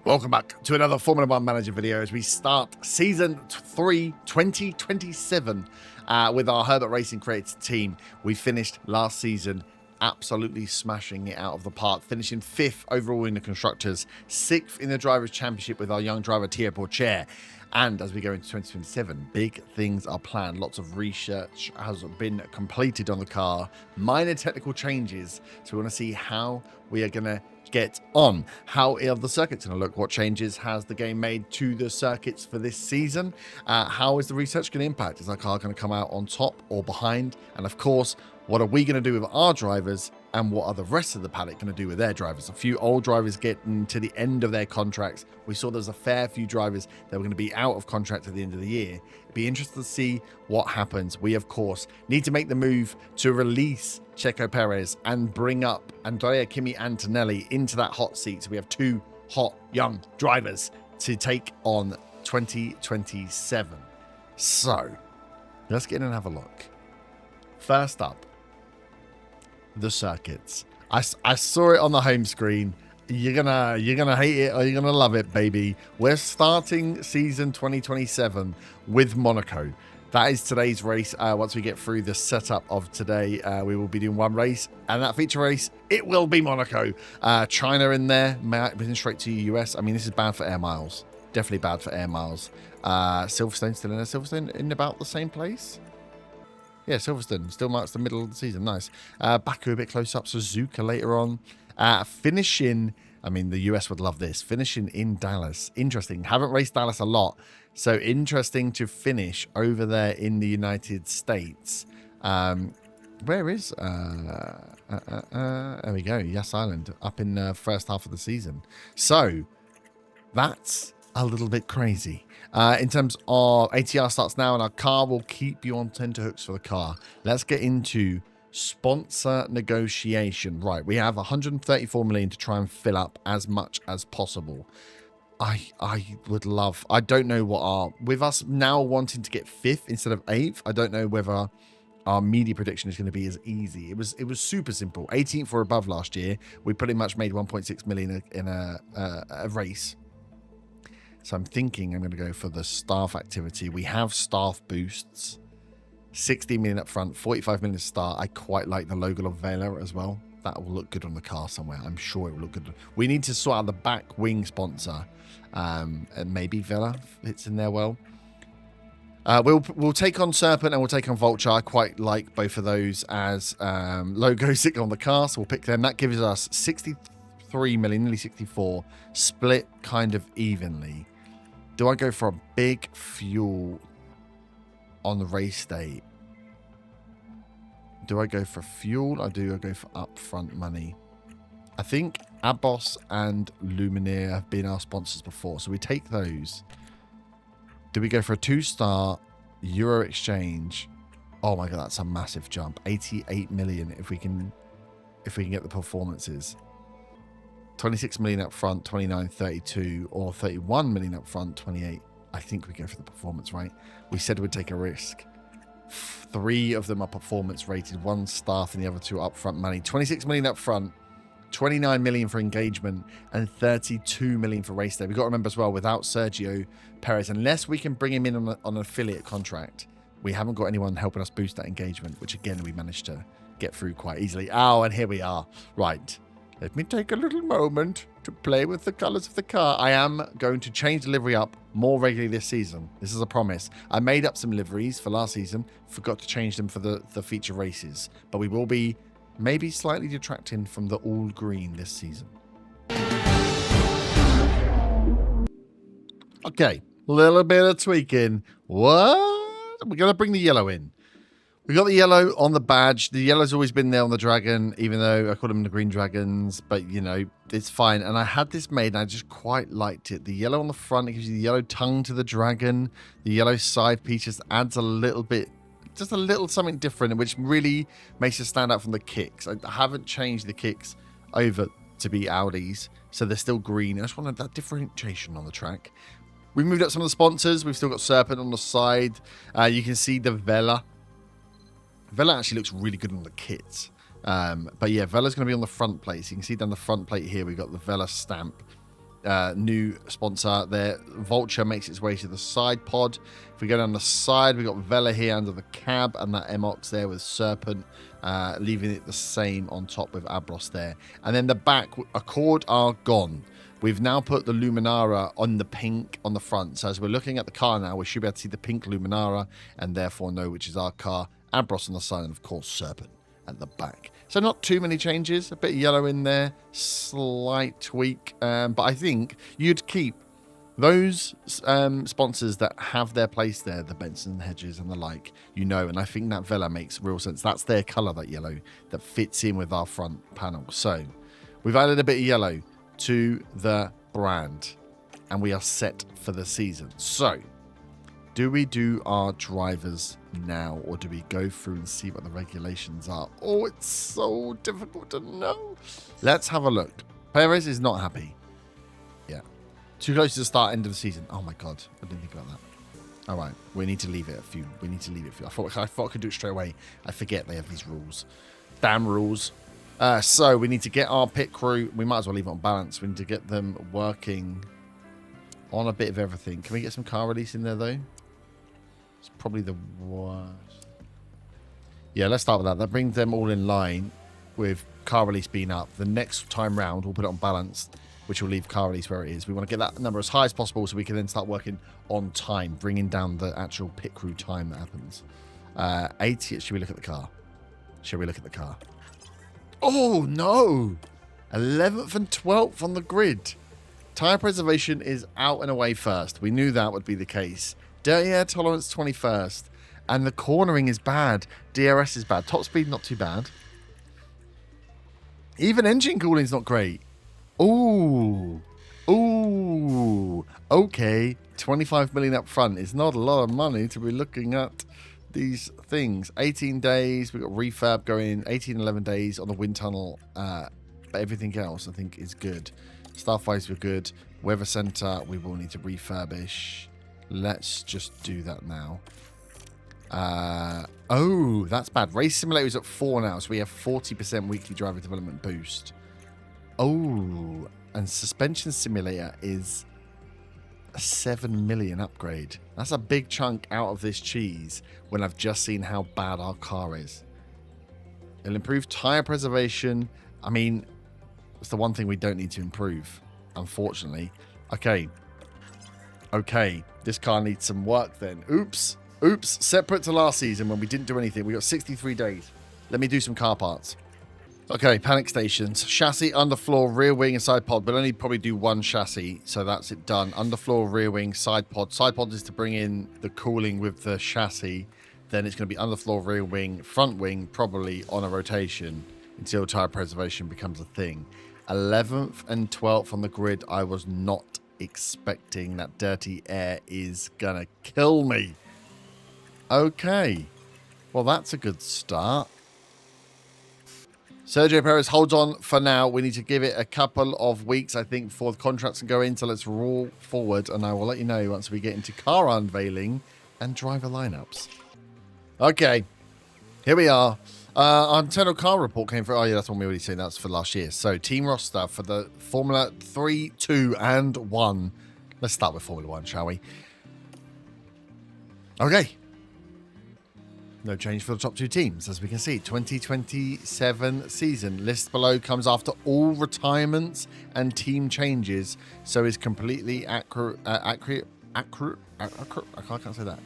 Welcome back to another Formula One Manager video as we start Season 3 2027 with our Herbert Racing created team. We finished last season absolutely smashing it out of the park, finishing 5th overall in the Constructors, 6th in the Drivers' Championship with our young driver Thierry Pourchaire. And as we go into 2027, big things are planned. Lots of research has been completed on the car, minor technical changes. So we want to see how we are going to get on. How are the circuits going to look? What changes has the game made to the circuits for this season? How is the research going to impact? Is our car going to come out on top or behind? And of course, what are we going to do with our drivers? And what are the rest of the paddock going to do with their drivers? A few old drivers getting to the end of their contracts. We saw there's a fair few drivers that were going to be out of contract at the end of the year. It'd be interesting to see what happens. We, of course, need to make the move to release Checo Perez and bring up Andrea Kimi Antonelli into that hot seat. So we have two hot young drivers to take on 2027. So let's get in and have a look. First up, the circuits. I saw it on the home screen. You're gonna hate it or you're gonna love it, baby. We're starting season 2027 with Monaco. That is today's race. Once we get through the setup of today, we will be doing one race, and that feature race, it will be Monaco. China in there, been straight to US. I mean, this is bad for air miles. Definitely bad for air miles. Silverstone still in there. Silverstone in about the same place. Yeah, Silverstone still marks the middle of the season. Nice. Baku a bit close up. Suzuka later on. Finishing, I mean, the US would love this. Finishing in Dallas. Interesting. Haven't raced Dallas a lot. So interesting to finish over there in the United States. Where is... there we go. Yas Island. Up in the first half of the season. So, that's a little bit crazy. In terms of ATR starts now, and our car will keep you on tenterhooks for the car. Let's get into sponsor negotiation. Right, we have 134 million to try and fill up as much as possible. I would love, I don't know what our, with us now wanting to get 5th instead of 8th, I don't know whether our media prediction is going to be as easy. It was super simple. 18th or above last year, we pretty much made 1.6 million in a race. So I'm thinking I'm going to go for the staff activity. We have staff boosts. 60 million up front, 45 million to start. I quite like the logo of Vela as well. That will look good on the car somewhere. I'm sure it will look good. We need to sort out the back wing sponsor. And maybe Vela fits in there well. We'll take on Serpent and we'll take on Vulture. I quite like both of those as logos that go on the car. So we'll pick them. That gives us 63 million, nearly 64, split kind of evenly. Do I go for a big fuel on the race day? Do I go for fuel or do I go for upfront money? I think Abos and Luminaire have been our sponsors before, so we take those. Do we go for a 2-star Euro exchange? Oh my god, that's a massive jump. 88 million if we can get the performances. 26 million up front, 29, 32, or 31 million up front, 28. I think we go for the performance, right? We said we'd take a risk. 3 of them are performance rated, 1 staff and the other 2 up front money. 26 million up front, 29 million for engagement, and 32 million for race day. We've got to remember as well, without Sergio Perez, unless we can bring him in on an affiliate contract, we haven't got anyone helping us boost that engagement, which again, we managed to get through quite easily. Oh, and here we are. Right. Let me take a little moment to play with the colours of the car. I am going to change the livery up more regularly this season. This is a promise. I made up some liveries for last season. Forgot to change them for the feature races. But we will be maybe slightly detracting from the all green this season. Okay. Little bit of tweaking. What? We're going to bring the yellow in. We got the yellow on the badge. The yellow's always been there on the dragon, even though I call them the green dragons. But, you know, it's fine. And I had this made, and I just quite liked it. The yellow on the front, it gives you the yellow tongue to the dragon. The yellow side piece just adds a little bit, just a little something different, which really makes it stand out from the kicks. I haven't changed the kicks over to be Audis, so they're still green. I just wanted that differentiation on the track. We moved up some of the sponsors. We've still got Serpent on the side. You can see the Vela. Vela actually looks really good on the kit. But yeah, Vela's going to be on the front plate. So you can see down the front plate here, we've got the Vela stamp. new sponsor there. Vulture makes its way to the side pod. If we go down the side, we've got Vela here under the cab, and that Emox there with Serpent, leaving it the same on top with Abros there. And then the back, Accord are gone. We've now put the Luminara on the pink on the front. So as we're looking at the car now, we should be able to see the pink Luminara and therefore know which is our car. Abros on the side and, of course, Serpent at the back. So not too many changes. A bit of yellow in there. Slight tweak. But I think you'd keep those sponsors that have their place there, the Benson Hedges and the like, and I think that Vela makes real sense. That's their colour, that yellow, that fits in with our front panel. So we've added a bit of yellow to the brand and we are set for the season. So do we do our drivers now or do we go through and see what the regulations are? Oh, it's so difficult to know. Let's have a look. Perez is not happy. Yeah. Too close to the start, end of the season. Oh my God. I didn't think about that. All right. We need to leave it a few. I thought I could do it straight away. I forget they have these rules. Damn rules. So we need to get our pit crew. We might as well leave it on balance. We need to get them working on a bit of everything. Can we get some car release in there though? It's probably the worst. Yeah, let's start with that. That brings them all in line with car release being up. The next time round, we'll put it on balance, which will leave car release where it is. We want to get that number as high as possible so we can then start working on time, bringing down the actual pit crew time that happens. 80. Should we look at the car? Oh, no. 11th and 12th on the grid. Tyre preservation is out and away first. We knew that would be the case. Dirty air tolerance 21st. And the cornering is bad. DRS is bad. Top speed, not too bad. Even engine cooling is not great. Ooh. Okay. 25 million up front is not a lot of money to be looking at these things. 18 days. We've got refurb going. 18, 11 days on the wind tunnel. But everything else I think is good. Starfires were good. Weather center we will need to refurbish. Let's just do that now. Oh, that's bad. Race Simulator is at 4 now, so we have 40% weekly driver development boost. Oh, and Suspension Simulator is a 7 million upgrade. That's a big chunk out of this cheese when I've just seen how bad our car is. It'll improve tyre preservation. I mean, it's the one thing we don't need to improve, unfortunately. Okay. This car needs some work then. Oops. Separate to last season when we didn't do anything. We got 63 days. Let me do some car parts. Okay, panic stations. Chassis, underfloor, rear wing, and side pod. We'll only probably do one chassis, so that's it done. Underfloor, rear wing, side pod. Side pod is to bring in the cooling with the chassis. Then it's going to be underfloor, rear wing, front wing, probably on a rotation until tyre preservation becomes a thing. 11th and 12th on the grid. I was not expecting that. Dirty air is going to kill me. Okay. Well, that's a good start. Sergio Perez holds on for now. We need to give it a couple of weeks, I think, before the contracts can go in. So let's roll forward, and I will let you know once we get into car unveiling and driver lineups. Okay. Here we are. Our internal car report came through. Oh, yeah, that's one we already seen. That's for last year. So, team roster for the Formula 3, 2, and 1. Let's start with Formula 1, shall we? Okay. No change for the top two teams, as we can see. 2027 season. List below comes after all retirements and team changes, so is completely accurate. I can't say that.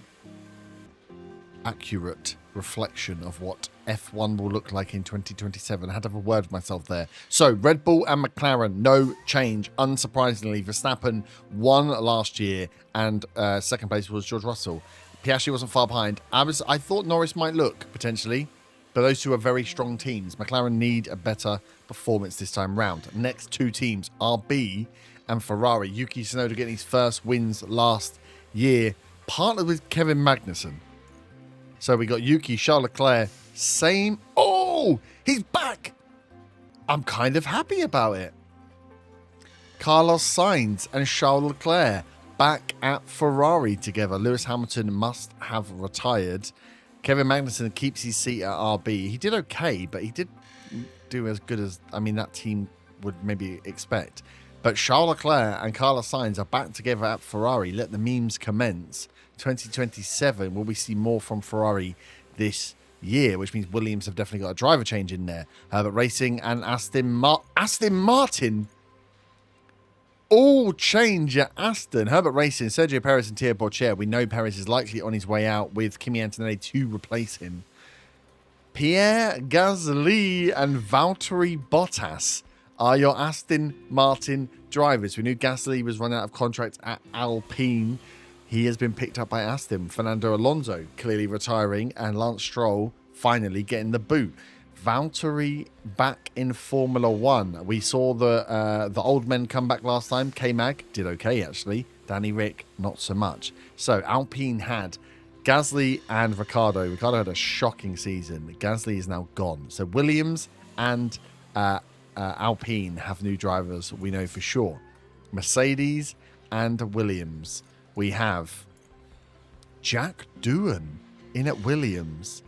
Accurate reflection of what F1 will look like in 2027. I had to have a word with myself there. So, Red Bull and McLaren, no change. Unsurprisingly, Verstappen won last year, and second place was George Russell. Piastri wasn't far behind. I thought Norris might look, potentially, but those two are very strong teams. McLaren need a better performance this time round. Next two teams, RB and Ferrari. Yuki Tsunoda getting his first wins last year, partnered with Kevin Magnussen. So we got Yuki, Charles Leclerc, same. Oh, he's back. I'm kind of happy about it. Carlos Sainz and Charles Leclerc back at Ferrari together. Lewis Hamilton must have retired. Kevin Magnussen keeps his seat at RB. He did okay, but he did do as good as, that team would maybe expect. But Charles Leclerc and Carlos Sainz are back together at Ferrari. Let the memes commence. 2027, will we see more from Ferrari this year? Which means Williams have definitely got a driver change in there. Herbert Racing and Aston Martin all change at Aston. Herbert Racing, Sergio Perez and Thierry Bourchier. We know Perez is likely on his way out with Kimi Antonelli to replace him. Pierre Gasly and Valtteri Bottas are your Aston Martin drivers. We knew Gasly was running out of contract at Alpine. He has been picked up by Aston. Fernando Alonso clearly retiring, and Lance Stroll finally getting the boot. Valtteri back in Formula One. We saw the old men come back last time. K-Mag did okay, actually. Danny Rick, not so much. So Alpine had Gasly and Ricciardo. Ricciardo had a shocking season. Gasly is now gone. So Williams and Alpine have new drivers, we know for sure. Mercedes and Williams. We have Jack Doohan in at Williams.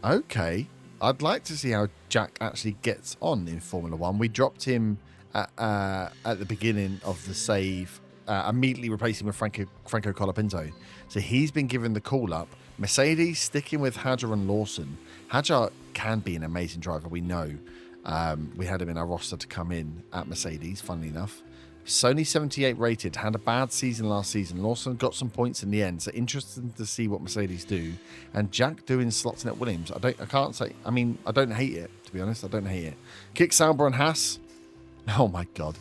Okay. I'd like to see how Jack actually gets on in Formula One. We dropped him at the beginning of the save, immediately replacing with Franco Colapinto. So he's been given the call-up. Mercedes sticking with Hadjar and Lawson. Hadjar can be an amazing driver, we know. We had him in our roster to come in at Mercedes, funnily enough. Sony 78 rated, had a bad season last season. Lawson got some points in the end, so interesting to see what Mercedes do. And Jack doing slots in at Williams. I can't say, I mean, I don't hate it, to be honest. I don't hate it. Kick Sauber and Haas. Oh my God.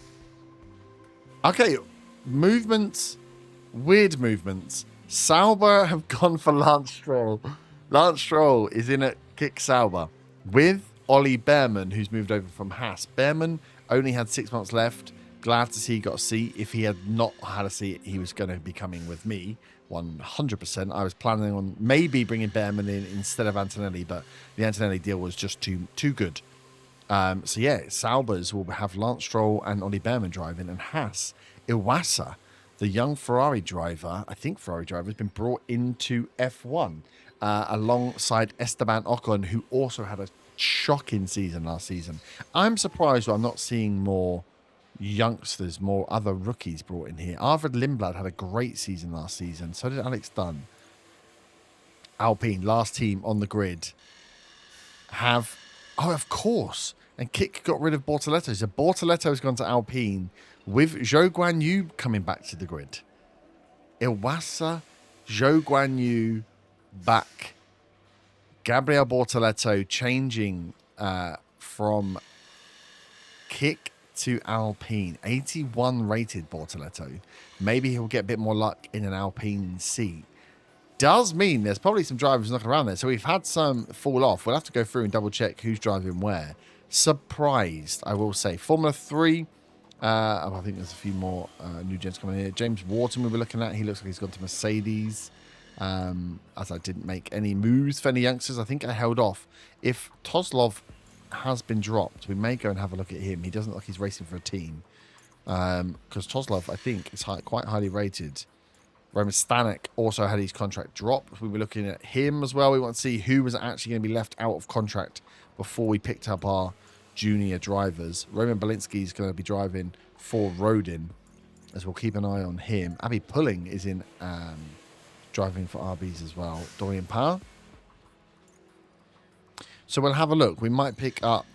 Okay, movements, weird movements. Sauber have gone for Lance Stroll. Lance Stroll is in at Kick Sauber with Ollie Behrman, who's moved over from Haas. Behrman only had 6 months left. Glad to see he got a seat. If he had not had a seat, he was going to be coming with me 100%. I was planning on maybe bringing Behrman in instead of Antonelli, but the Antonelli deal was just too good. So yeah, Saubers will have Lance Stroll and Ollie Behrman driving, and Haas, Iwasa, the young Ferrari driver, I think Ferrari driver, has been brought into F1 alongside Esteban Ocon, who also had a shocking season last season. I'm surprised I'm not seeing more youngsters, more other rookies brought in here. Arvid Lindblad had a great season last season. So did Alex Dunn. Alpine, last team on the grid, have... Oh, of course. And Kik got rid of Bortoletto. So Bortoletto has gone to Alpine with Zhou Guan Yu coming back to the grid. Iwasa, Zhou Guan Yu back. Gabriel Bortoletto changing from Kik to Alpine. 81 rated Bortoletto. Maybe he'll get a bit more luck in an Alpine seat. Does mean there's probably some drivers knocking around there. So we've had some fall off. We'll have to go through and double check who's driving where. Surprised, I will say. Formula 3. I think there's a few more new gents coming in here. James Wharton we were looking at. He looks like he's gone to Mercedes. As I didn't make any moves for any youngsters. I think I held off. If Toslov has been dropped, we may go and have a look at him. He doesn't look like he's racing for a team. Because Toslov, I think, is quite highly rated. Roman Stanek also had his contract dropped. We were looking at him as well. We want to see who was actually going to be left out of contract before we picked up our junior drivers. Roman Belinsky is going to be driving for Rodin, as we'll keep an eye on him. Abby Pulling is in driving for RBs as well. Dorian Parr. So we'll have a look. We might pick up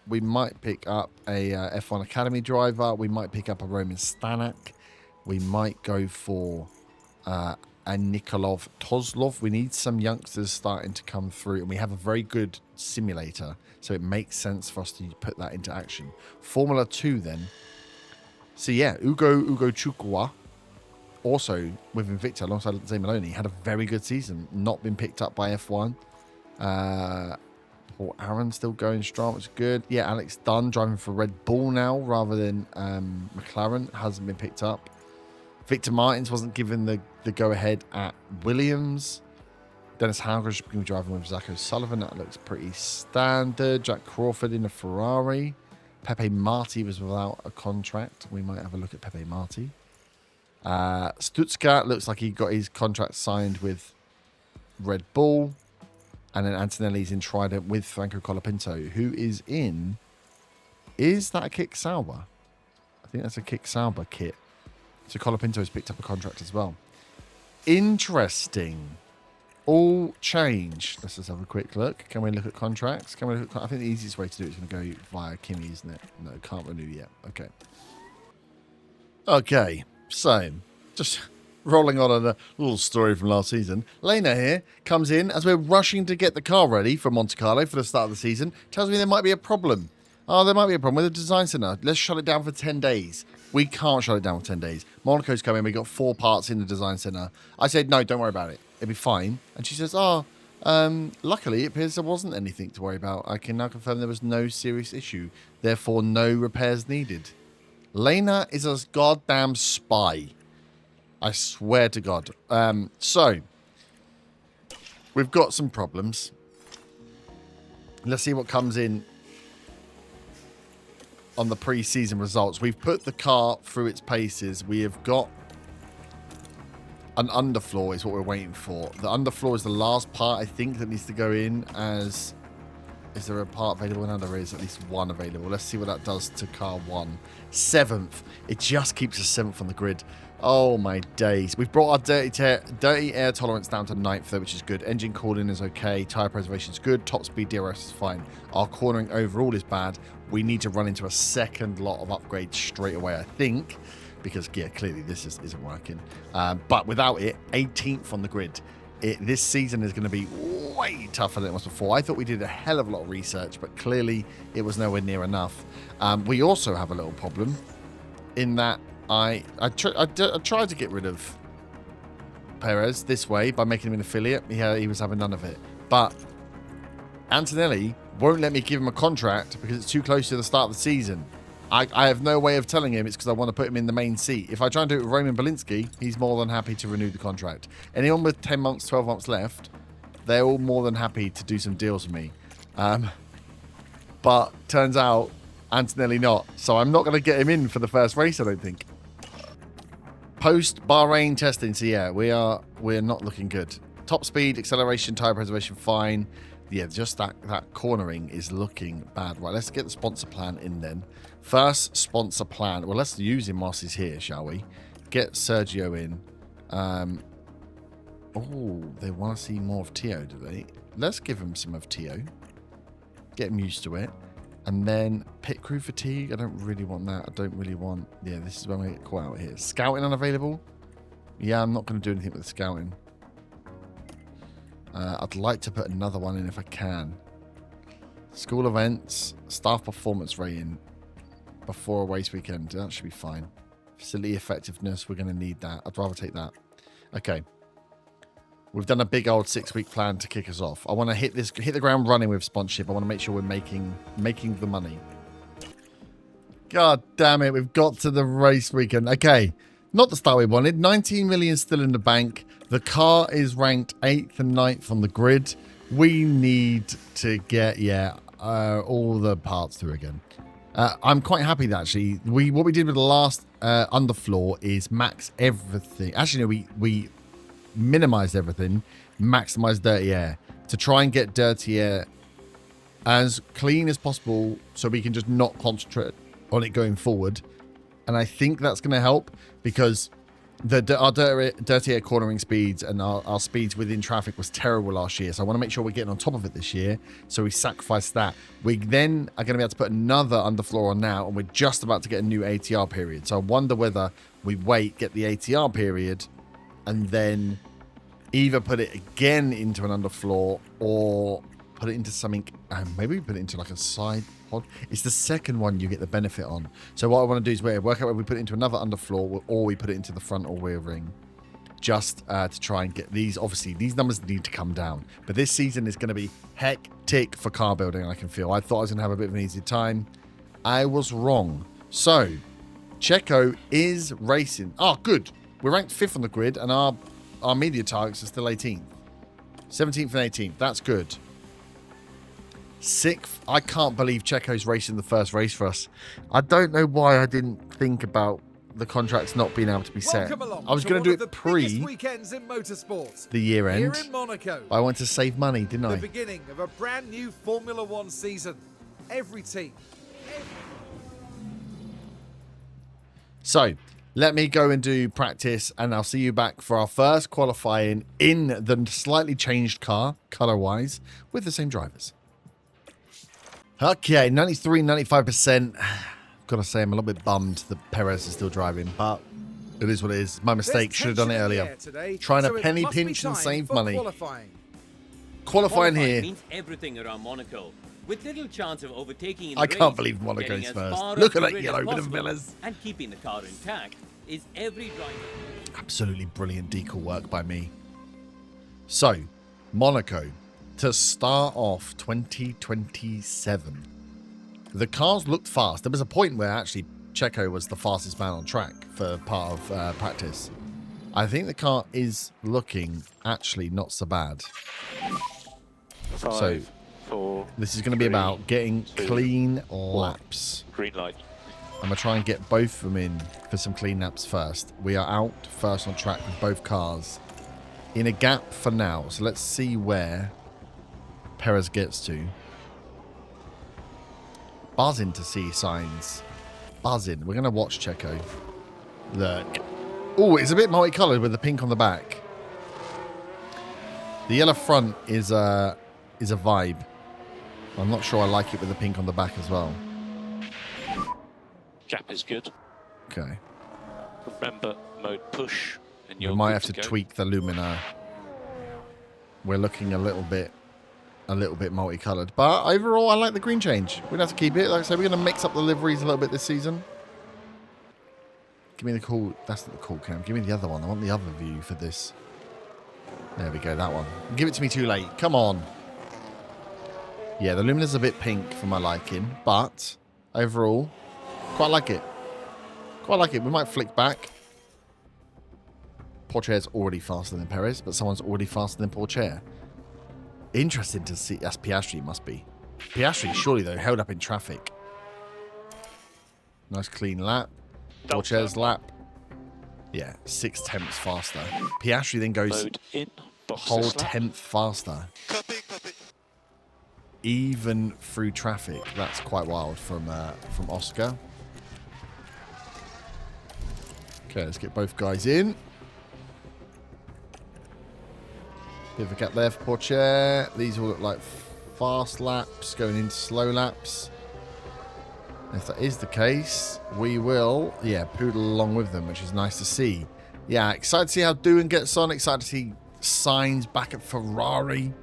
a F1 Academy driver. We might pick up a Roman Stanek. We might go for a Nikolov Toslov. We need some youngsters starting to come through, and we have a very good simulator, so it makes sense for us to put that into action. Formula 2 then. So yeah, Ugo Chukwa, also with Invicta alongside Zay Maloney, had a very good season. Not been picked up by F1. Paul Aaron still going strong, which is good. Yeah, Alex Dunn driving for Red Bull now rather than McLaren. Hasn't been picked up. Victor Martins wasn't given the go-ahead at Williams. Dennis Hauger's going to be driving with Zach O'Sullivan. That looks pretty standard. Jack Crawford in a Ferrari. Pepe Marti was without a contract. We might have a look at Pepe Marti. Stuttgart looks like he got his contract signed with Red Bull. And then Antonelli's in Trident with Franco Colapinto, who is in... Is that a Kick Sauber? I think that's a Kick Sauber kit. So Colapinto's picked up a contract as well. Interesting. All change. Let's just have a quick look. Can we look at contracts? Can we look at, I think the easiest way to do it is going to go via Kimi, isn't it? No, can't renew yet. Okay. Okay. So, just rolling on a little story from last season. Lena here comes in as we're rushing to get the car ready for Monte Carlo for the start of the season. Tells me there might be a problem. Oh, there might be a problem with the design center. Let's shut it down for 10 days. We can't shut it down for 10 days. Monaco's coming. We got 4 parts in the design center. I said, no, don't worry about it. It'll be fine. And she says, luckily, it appears there wasn't anything to worry about. I can now confirm there was no serious issue. Therefore, no repairs needed. Lena is a goddamn spy. I swear to God. So, we've got some problems. Let's see what comes in on the pre-season results. We've put the car through its paces. We have got an underfloor is what we're waiting for. The underfloor is the last part, I think, that needs to go in as... Is there a part available? No, there is at least one available. Let's see what that does to car 1. 7th. It just keeps us 7th on the grid. Oh, my days. We've brought our dirty air tolerance down to 9th, though, which is good. Engine cooling is okay. Tyre preservation is good. Top speed DRS is fine. Our cornering overall is bad. We need to run into a second lot of upgrades straight away, I think. Because, yeah, clearly this isn't working. But without it, 18th on the grid. This season is going to be way tougher than it was before. I thought we did a hell of a lot of research, but clearly it was nowhere near enough. We also have a little problem in that I tried to get rid of Perez this way by making him an affiliate. He was having none of it. But Antonelli won't let me give him a contract because it's too close to the start of the season. I have no way of telling him it's because I want to put him in the main seat. If I try and do it with Roman Belinsky, he's more than happy to renew the contract. Anyone with 10 months, 12 months left, they're all more than happy to do some deals with me. But turns out, Antonelli not. So I'm not going to get him in for the first race, I don't think. Post Bahrain testing, so yeah, we're not looking good. Top speed, acceleration, tyre preservation, fine. Yeah, just that cornering is looking bad. Right, let's get the sponsor plan in then. First sponsor plan. Well, let's use him whilst he's here, shall we? Get Sergio in. Oh, they want to see more of Tio, do they? Let's give him some of Tio. Get him used to it. And then pit crew fatigue. I don't really want that. I don't really want... Yeah, this is when we get caught out here. Scouting unavailable? Yeah, I'm not going to do anything with the scouting. I'd like to put another one in if I can. School events, staff performance rating before a race weekend. That should be fine. Facility effectiveness, we're going to need that. I'd rather take that. Okay. We've done a big old 6-week plan to kick us off. I want to hit the ground running with sponsorship. I want to make sure we're making the money. God damn it, we've got to the race weekend. Okay. Not the start we wanted. 19 million still in the bank. The car is ranked 8th and 9th on the grid. We need to get, all the parts through again. I'm quite happy that actually, what we did with the last underfloor is max everything. Actually, no, we minimized everything, maximized dirty air to try and get dirty air as clean as possible so we can just not concentrate on it going forward. And I think that's going to help because our dirty air cornering speeds and our speeds within traffic was terrible last year. So I want to make sure we're getting on top of it this year. So we sacrificed that. We then are going to be able to put another underfloor on now, and we're just about to get a new ATR period. So I wonder whether we wait, get the ATR period, and then either put it again into an underfloor or put it into something. Maybe we put it into like a side pod. It's the second one you get the benefit on. So what I want to do is work out whether we put it into another underfloor or we put it into the front or rear ring, just to try and get these. Obviously, these numbers need to come down. But this season is going to be hectic for car building. I can feel. I thought I was going to have a bit of an easy time. I was wrong. So Checo is racing. Oh, good. We're ranked 5th on the grid, and our media targets are still 18th, 17th, and 18th. That's good. 6th. I can't believe Checo's racing the first race for us. I don't know why I didn't think about the contracts not being able to be set. I was going to do it pre the year end. Here in Monaco, I wanted to save money, didn't I? the beginning of a brand new Formula One season. Every team. So let me go and do practice, and I'll see you back for our first qualifying in the slightly changed car, color-wise, with the same drivers. Okay, 93, 95%. Gotta say, I'm a little bit bummed that Perez is still driving, but it is what it is. My mistake. Should have done it earlier. Trying to penny pinch and save money. Qualifying here. Means everything around Monaco. With little chance of overtaking in the I can't race, believe Monaco's getting as first. far Look up at the that grid yellow as bit of possible Miller's. and keeping the car intact is every driver. Absolutely brilliant decal work by me. So, Monaco, to start off 2027. The cars looked fast. There was a point where actually Checo was the fastest man on track for part of practice. I think the car is looking actually not so bad. So, 4. this is going to be about getting clean laps. Green light. I'm going to try and get both of them in for some clean laps first. We are out first on track with both cars. In a gap for now. So let's see where Perez gets to. Buzzing to see signs. Buzzing. We're going to watch Checo. Look. Oh, it's a bit multicolored with the pink on the back. The yellow front is a vibe. I'm not sure I like it with the pink on the back as well. Gap is good. Okay. Remember mode push. And We might have to tweak the lumina. We're looking a little bit multicolored, but overall I like the green change. We'd have to keep it. Like I said, we're going to mix up the liveries a little bit this season. Give me the cool. That's not the cool cam. Give me the other one. I want the other view for this. There we go. That one. Give it to me too late. Come on. Yeah, the lumina's a bit pink for my liking, but overall, quite like it. Quite like it. We might flick back. Pourchaire's already faster than Perez, but someone's already faster than Pourchaire. Interesting to see. That's Piastri, must be. Piastri, surely, though, held up in traffic. Nice clean lap. Pourchaire's lap. Yeah, 6/10 faster. Piastri then goes mode in. whole 10th faster. Even through traffic. That's quite wild from Oscar. Okay, let's get both guys in. Bit of a gap there for Pourchaire. These all look like fast laps going into slow laps. If that is the case, we will, poodle along with them, which is nice to see. Yeah, excited to see how Doohan gets on. Excited to see Sainz back at Ferrari.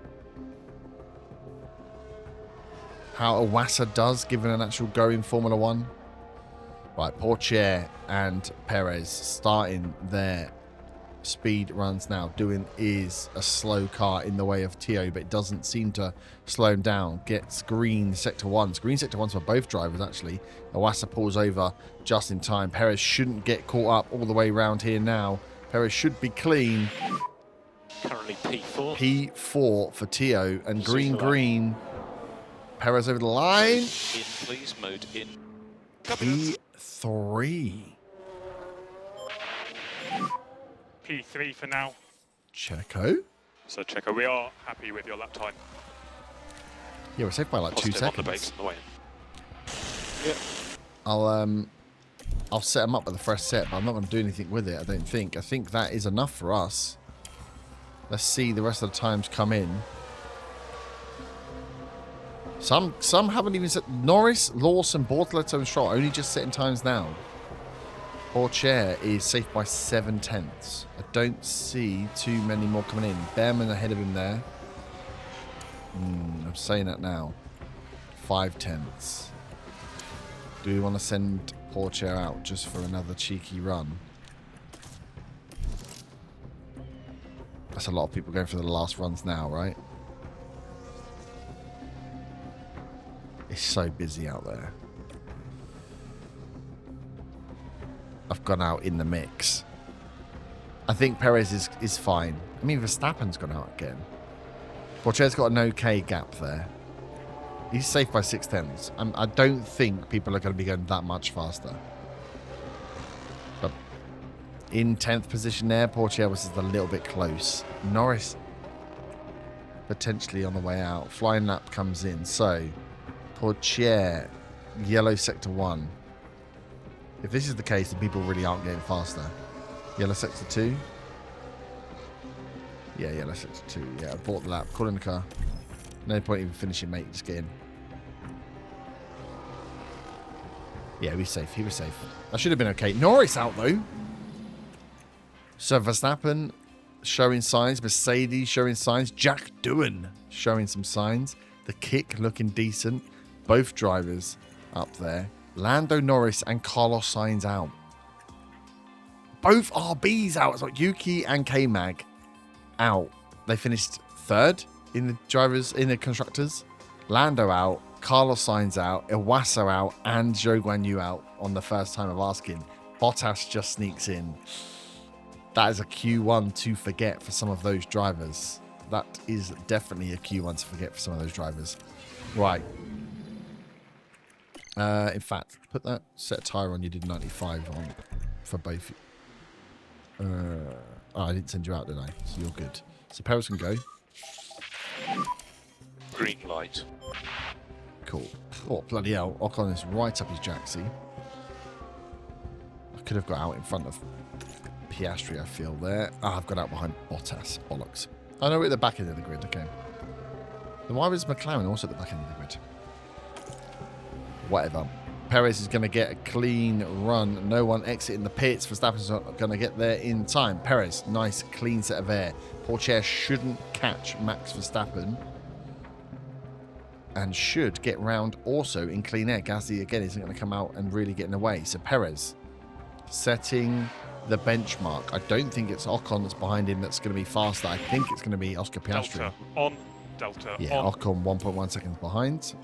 How Iwasa does, given an actual go in Formula 1. Right, Pourchaire and Perez starting their speed runs now. Doohan is a slow car in the way of Tio, but it doesn't seem to slow him down. Gets green sector ones. Green sector ones for both drivers, actually. Iwasa pulls over just in time. Perez shouldn't get caught up all the way around here now. Perez should be clean. Currently P4. P4 for Tio, and green. Perez over the line. In, please. Mode in. P3. P3 for now. Checo. So Checo, we are happy with your lap time. Yeah, we're safe by like 2 Positive on the seconds. brakes on the way in. I'll set them up with a fresh set, but I'm not going to do anything with it, I don't think. I think that is enough for us. Let's see the rest of the times come in. Some haven't even set. Norris, Lawson, Bortoletto and Stroll only just setting times now. Pourchaire is safe by 7/10. I don't see too many more coming in. Behrman ahead of him there. I'm saying that now. 5/10. Do we want to send Pourchaire out just for another cheeky run? That's a lot of people going for the last runs now, right? It's so busy out there. I've gone out in the mix. I think Perez is fine. I mean, Verstappen's gone out again. Pourchaire's got an okay gap there. He's safe by 6/10. I don't think people are going to be going that much faster. But in 10th position there, Pourchaire was just a little bit close. Norris potentially on the way out. Flying lap comes in. So, Pourchaire, yellow sector 1. If this is the case, then people really aren't getting faster. Yellow sector 2. Yeah, yellow sector 2. Yeah, I bought the lap. Call in the car. No point even finishing, mate. Just get in. Yeah, he was safe. He was safe. That should have been okay. Norris out, though. So Verstappen showing signs. Mercedes showing signs. Jack Doohan showing some signs. The kick looking decent. Both drivers up there. Lando Norris and Carlos Sainz out. Both RBs out. It's like Yuki and K-Mag out. They finished third in the constructors. Lando out. Carlos Sainz out. Iwasa out. And Zhou Guanyu out on the first time of asking. Bottas just sneaks in. That is a Q1 to forget for some of those drivers. That is definitely a Q1 to forget for some of those drivers. Right. In fact, put that set of tyre on you did 95 on for both. I didn't send you out, did I? So you're good. So Perez can go. Green light. Cool. Oh, bloody hell. Ocon is right up his jacksie. I could have got out in front of Piastri, I feel there. I've got out behind Bottas. Bollocks. Oh, no, we're at the back end of the grid. Okay. Then why was McLaren also at the back end of the grid? Whatever. Perez is going to get a clean run. No one exiting the pits. Verstappen's not going to get there in time. Perez, nice, clean set of air. Pourchaire shouldn't catch Max Verstappen. And should get round also in clean air. Gasly, again, isn't going to come out and really get in the way. So Perez setting the benchmark. I don't think it's Ocon that's behind him that's going to be faster. I think it's going to be Oscar Piastri. Delta on. Delta yeah, on. Ocon 1.1 seconds behind.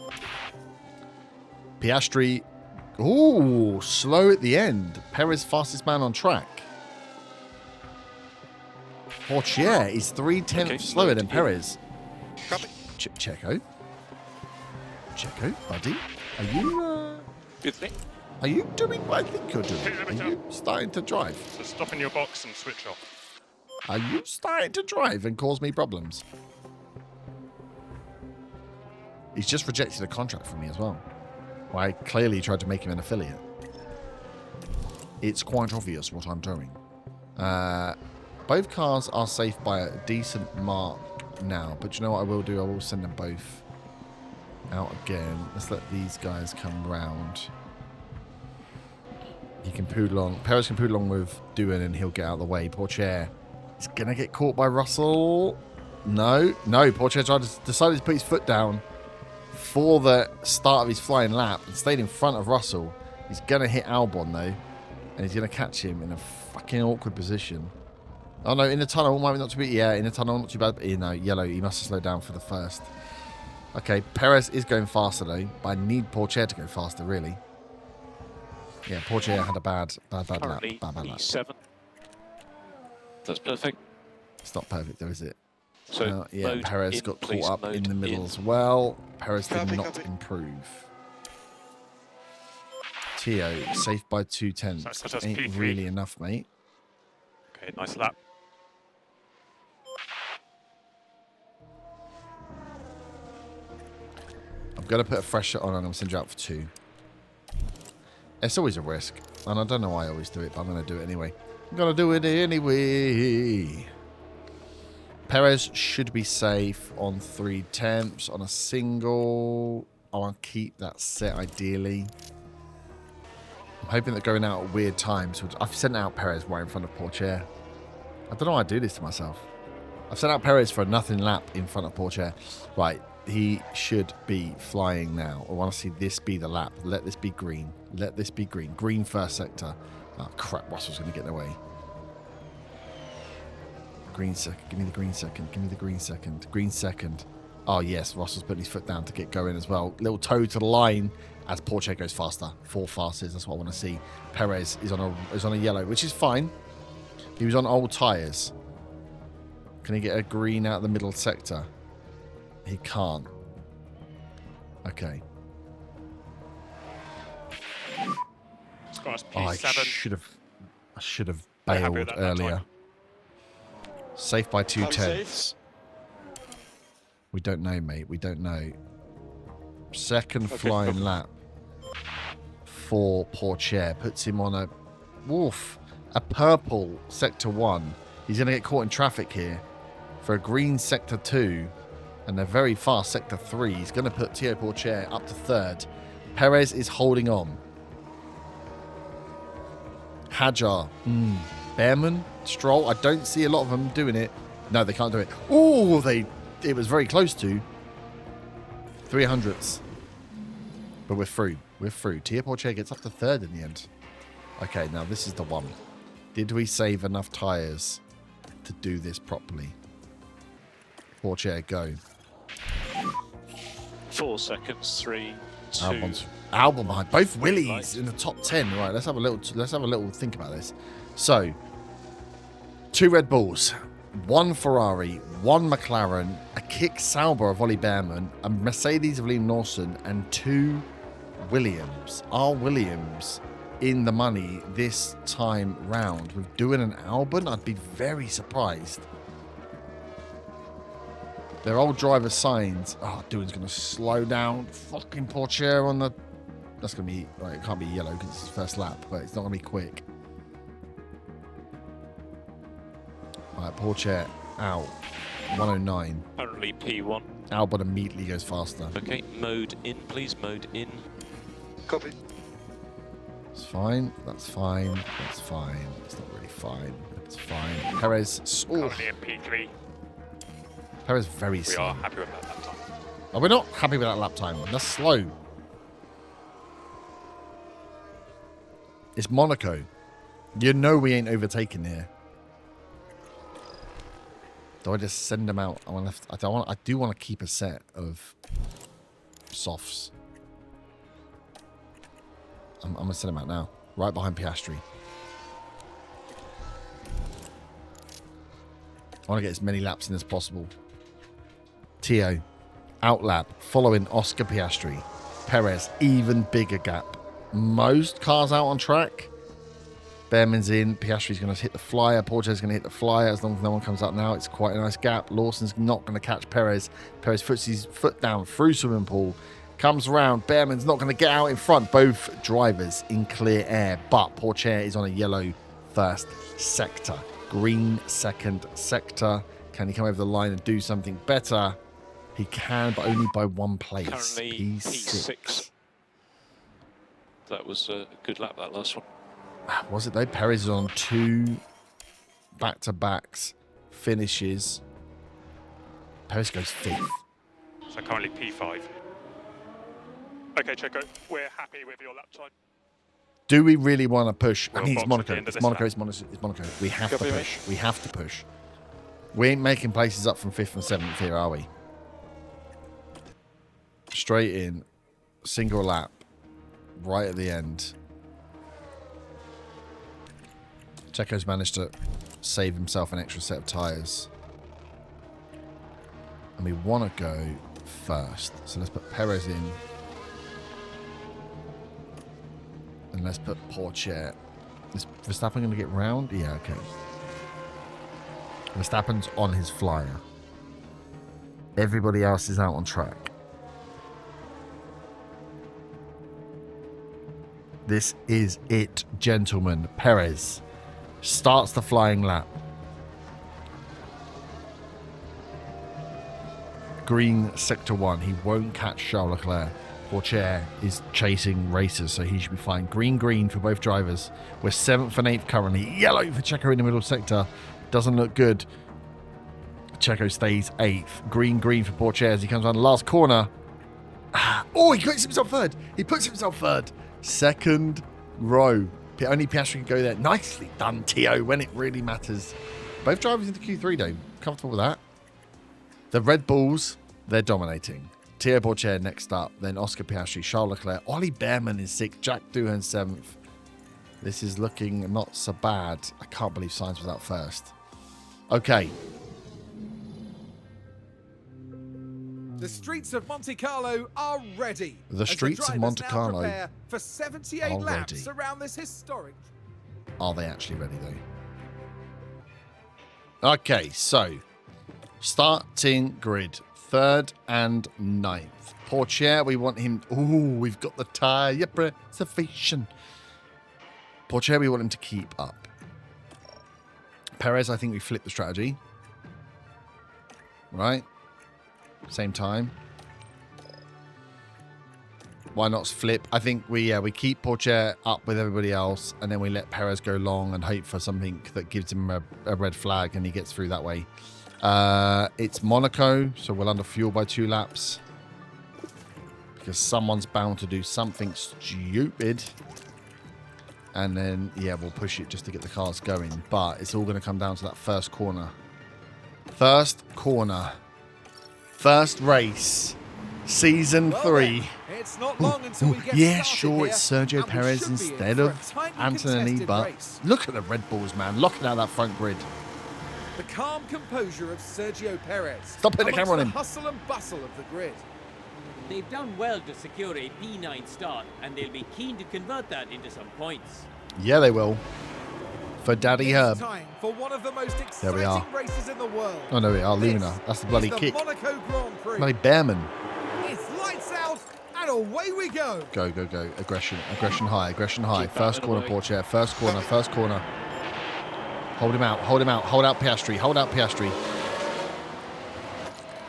Piastri, ooh, slow at the end. Perez fastest man on track. Pourchaire is 3/10 slower than Perez. Checo, buddy, are you doing what I think you're doing? Are you starting to drive? So stop in your box and switch off. Are you starting to drive and cause me problems? He's just rejected a contract from me as well. Well, I clearly tried to make him an affiliate. It's quite obvious what I'm doing. Both cars are safe by a decent mark now, but you know what I will do? I will send them both out again. Let's let these guys come round. He can poodle on. Perez can poodle along with Doohan and he'll get out of the way. Pourchaire is going to get caught by Russell. No. Pourchaire decided to put his foot down for the start of his flying lap and stayed in front of Russell. He's going to hit Albon though, and he's going to catch him in a fucking awkward position. Oh no, in the tunnel, might not to be, yeah, in the tunnel, not too bad, but yellow, he must have slowed down for the first. Okay, Perez is going faster though, but I need Pourchaire to go faster, really. Yeah, Pourchaire had a bad lap. Bad lap. E7. That's perfect. It's not perfect though, is it? So yeah, Perez got caught up in the middle as well. Perez did not improve. Tio, safe by 2/10. So that's Ain't P3. really enough, mate. Okay, nice lap. I'm going to put a fresh shot on and I'm going to send you out for 2. It's always a risk. And I don't know why I always do it, but I'm going to do it anyway. I'm going to do it anyway. Perez should be safe on 3/10 on a single. I want to keep that set ideally. I'm hoping that going out at weird times. I've sent out Perez right in front of Pourchaire. I don't know why I do this to myself. I've sent out Perez for a nothing lap in front of Pourchaire. Right, he should be flying now. I want to see this be the lap. Let this be green. Let this be green. Green first sector. Oh, crap. Russell's going to get in the way. Green second. Give me the green second. Give me the green second. Green second. Oh, yes. Russell's putting his foot down to get going as well. Little toe to the line as Pourchaire goes faster. 4 fastest. That's what I want to see. Perez is on a yellow, which is fine. He was on old tyres. Can he get a green out of the middle sector? He can't. Okay. It's got us Oh, I P7. should have Very happy bailed with that earlier. time. Safe by 2/10. We don't know, mate. We don't know. Second flying lap. for Porcher. Puts him on a purple sector 1. He's going to get caught in traffic here for a green sector 2 and a very fast sector 3. He's going to put Tio Porcher up to 3rd. Perez is holding on. Hajar, Behrman, Stroll. I don't see a lot of them doing it. No, they can't do it. Oh, it was very close to 300ths. But we're through. We're through. Tio Porcher gets up to 3rd in the end. Okay, now this is the one. Did we save enough tyres to do this properly? Porcher, go. 4 seconds. 3, 2. Albon behind. Both Willies in the top 10. Right, let's have a little think about this. So, 2 Red Bulls, 1 Ferrari, 1 McLaren, a Kick Sauber of Ollie Behrman, a Mercedes of Liam Lawson, and 2 Williams. Are Williams in the money this time round? With doing an Albon, I'd be very surprised. Their old driver signs. Oh, Doohan's going to slow down. Fucking Porcher on the... That's going to be... Right, it can't be yellow because it's his first lap, but it's not going to be quick. Right, Porcher out. 109. Currently P1. Albon immediately goes faster. Okay, mode in, please. Mode in. Copy. It's fine. That's fine. That's fine. It's not really fine. It's fine. Perez. Oh, Currently at P3. Perez very We slow. are happy with that lap time. Oh, we're not happy with that lap time. That's slow. It's Monaco. You know we ain't overtaking here. Do I just send them out? I do want to keep a set of softs. I'm gonna send them out now, right behind Piastri. I want to get as many laps in as possible. Tio, outlap, following Oscar Piastri. Perez, even bigger gap. Most cars out on track. Behrman's in. Piastri's going to hit the flyer. Porcher's going to hit the flyer. As long as no one comes up now, it's quite a nice gap. Lawson's not going to catch Perez. Perez puts his foot down through swimming pool. Comes around. Behrman's not going to get out in front. Both drivers in clear air. But Porcher is on a yellow first sector. Green second sector. Can he come over the line and do something better? He can, but only by 1 place. Currently P6. That was a good lap, that last one. Was it though? Perez is on 2 back-to-backs. Finishes. Perez goes 5th. So currently P5. Okay, Checo, we're happy with your lap time. Do we really want to push? I We'll mean, it's box at Monaco. the end of It's this Monaco. lap. It's Monaco. We have to Copy, mate. push. We have to push. We ain't making places up from 5th and 7th here, are we? Straight in. Single lap. Right at the end. Checo's managed to save himself an extra set of tyres. And we want to go first. So let's put Perez in. And let's put Porcher. Is Verstappen going to get round? Yeah, okay. Verstappen's on his flyer. Everybody else is out on track. This is it, gentlemen. Perez starts the flying lap. Green sector 1. He won't catch Charles Leclerc. Porcher is chasing racers, so he should be fine. Green for both drivers. We're 7th and 8th currently. Yellow for Checo in the middle sector. Doesn't look good. Checo stays 8th. Green for Porcher as he comes around the last corner. Oh, he puts himself 3rd. He puts himself 3rd. 2nd row. Only Piastri can go there. Nicely done, Tio, when it really matters. Both drivers into Q3, though. Comfortable with that. The Red Bulls, they're dominating. Tio Porcher next up, then Oscar Piastri, Charles Leclerc, Ollie Behrman is 6th, Jack Doohan 7th. This is looking not so bad. I can't believe Sainz was out first. Okay. The streets of Monte Carlo are ready. The as streets of drivers Monte now Carlo prepare for 78 are laps ready. around this historic. Are they actually ready, though? Okay, so starting grid. 3rd and 9th. Porcher, we want him... Ooh, we've got the tyre preservation. Porcher, we want him to keep up. Perez, I think we flip the strategy. Right? Same time. Why not flip? I think we keep Porcher up with everybody else, and then we let Perez go long and hope for something that gives him a red flag and he gets through that way. It's Monaco, so we'll under fuel by 2 laps. Because someone's bound to do something stupid. And then, yeah, we'll push it just to get the cars going. But it's all going to come down to that first corner. First corner. First race. Season 3. It's not long until we get Yeah, started sure, here, it's Sergio and we Perez should be in instead for a of tightly Anthony. contested But race. look at the Red Bulls, man. Locking out that front grid. The calm composure of Sergio Perez. Stop putting the camera on him. The hustle and bustle of the grid. They've done well to secure a P9 start, and they'll be keen to convert that into some points. Yeah, they will. For Daddy It's Herb. time for one of the most There we exciting are. races in the world. Oh, no, we are. This Luna. That's the bloody is the kick. Monaco Grand Prix. Bloody Bearman. It's lights out and away we go. Go, go, go. Aggression. Aggression high. Aggression high. Keep that First in corner, the way. Porcher. First corner. First corner. Hold him out. Hold him out. Hold out Piastri. Hold out Piastri.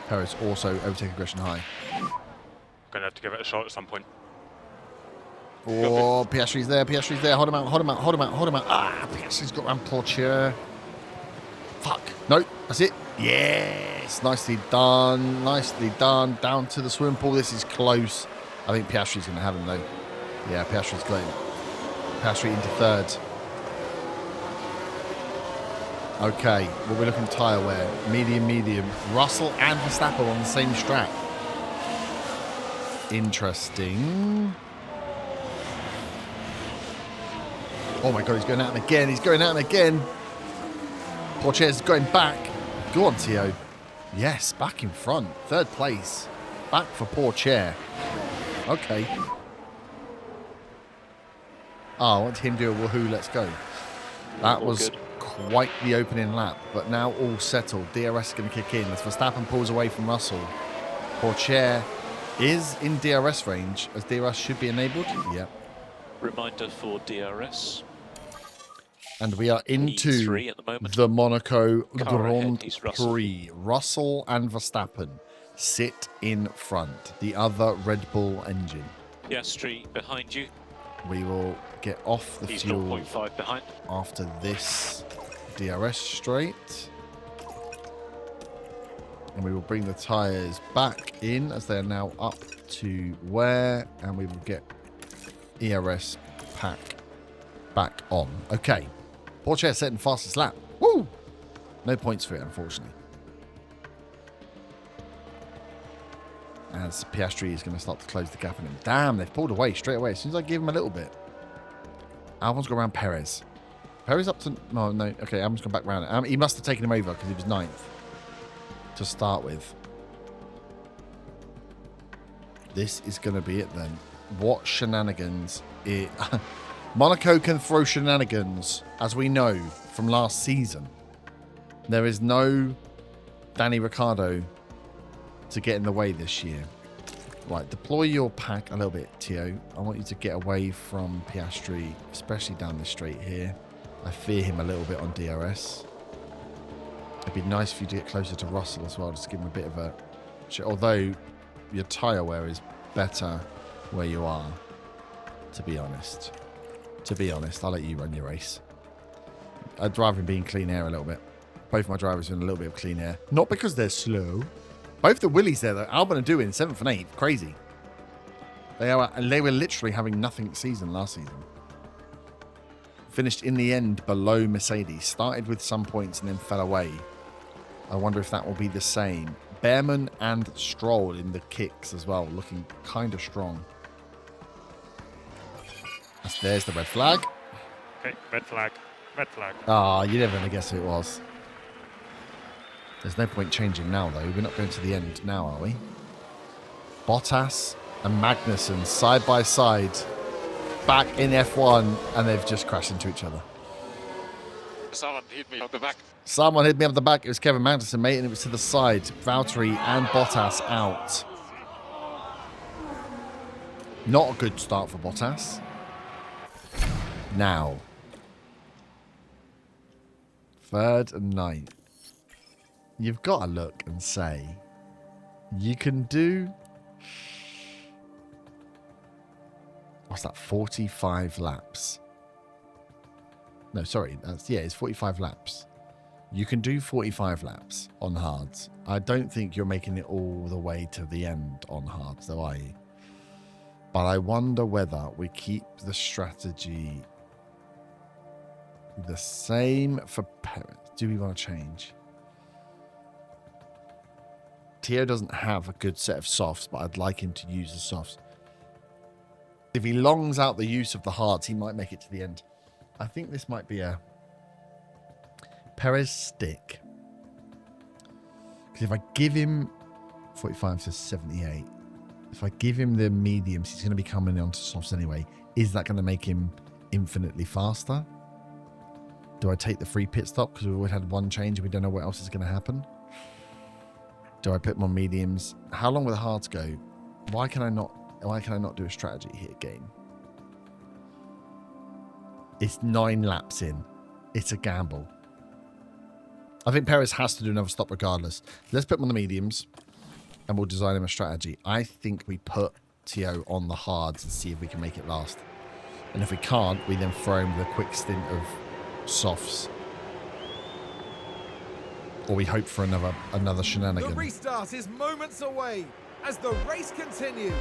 Perez also overtake aggression high. Gonna have to give it a shot at some point. Oh, Piastri's there. Piastri's there. Hold him out. Hold him out. Hold him out. Hold him out. Ah, Piastri's got around Porcher. Fuck. No, that's it. Yes. Nicely done. Nicely done. Down to the swimming pool. This is close. I think Piastri's going to have him, though. Yeah, Piastri's got him. Piastri into 3rd. Okay. What we're looking tyre wear. Medium, medium. Russell and Verstappen on the same strap. Interesting. Oh my god, he's going out and again. He's going out and again. Porcher's going back. Go on, Tio. Yes, back in front. 3rd place. Back for Porcher. Okay. Oh, I want him to do a woohoo, let's go. That All was good. quite the opening lap, but now all settled. DRS is going to kick in as Verstappen pulls away from Russell. Porcher is in DRS range, as DRS should be enabled. Yep. Reminder for DRS. And we are into P3 at the moment. the Monaco Car ahead, Grand he's Russell. Prix. Russell and Verstappen sit in front. The other Red Bull engine. Piastri behind you. We will get off the He's fuel 0.5 behind. after this DRS straight. And we will bring the tyres back in as they are now up to wear. And we will get ERS pack back on. Okay. Porcher setting fastest lap. Woo! No points for it, unfortunately. As Piastri is going to start to close the gap on him. Damn, they've pulled away straight away. As soon as I give him a little bit. Albon's gone around Perez. Perez up to... No, no. Okay, Albon's gone back round. He must have taken him over because he was 9th to start with. This is going to be it then. What shenanigans... Monaco can throw shenanigans, as we know from last season. There is no Danny Ricciardo to get in the way this year. Right, deploy your pack a little bit, Tio. I want you to get away from Piastri, especially down this straight here. I fear him a little bit on DRS. It'd be nice for you to get closer to Russell as well, just to give him a bit of a... Although your tyre wear is better where you are, to be honest. To be honest, I'll let you run your race. I'd rather him be in clean air a little bit. Both my drivers are in a little bit of clean air. Not because they're slow. Both the Willies there, though. Albon and Dewey in 7th and 8th. Crazy. They were literally having nothing season last season. Finished in the end below Mercedes. Started with some points and then fell away. I wonder if that will be the same. Bearman and Stroll in the kicks as well. Looking kind of strong. There's the red flag. Okay, red flag. Red flag. Ah, you're never going to guess who it was. There's no point changing now, though. We're not going to the end now, are we? Bottas and Magnussen side by side. Back in F1, and they've just crashed into each other. Someone hit me on the back. Someone hit me up the back. It was Kevin Magnussen, mate, and it was to the side. Valtteri and Bottas out. Not a good start for Bottas. Now. 3rd and 9th. You've got to look and say, you can do... What's that? 45 laps. No, sorry. It's 45 laps. You can do 45 laps on hards. I don't think you're making it all the way to the end on hards, though, are you? But I wonder whether we keep the strategy the same for Perez. Do we want to change? Tio doesn't have a good set of softs, but I'd like him to use the softs. If he longs out the use of the hards, he might make it to the end. I think this might be a Perez stick. Because if I give him 45 to 78, if I give him the mediums, he's going to be coming onto softs anyway. Is that going to make him infinitely faster? Do I take the free pit stop because we've already had one change and we don't know what else is going to happen? Do I put him on mediums? How long will the hards go? Why can I not do a strategy here, game? It's 9 laps in. It's a gamble. I think Perez has to do another stop regardless. Let's put him on the mediums and we'll design him a strategy. I think we put Tio on the hards and see if we can make it last. And if we can't, we then throw him the quick stint of softs. Or we hope for another shenanigan. The restart is moments away as the race continues.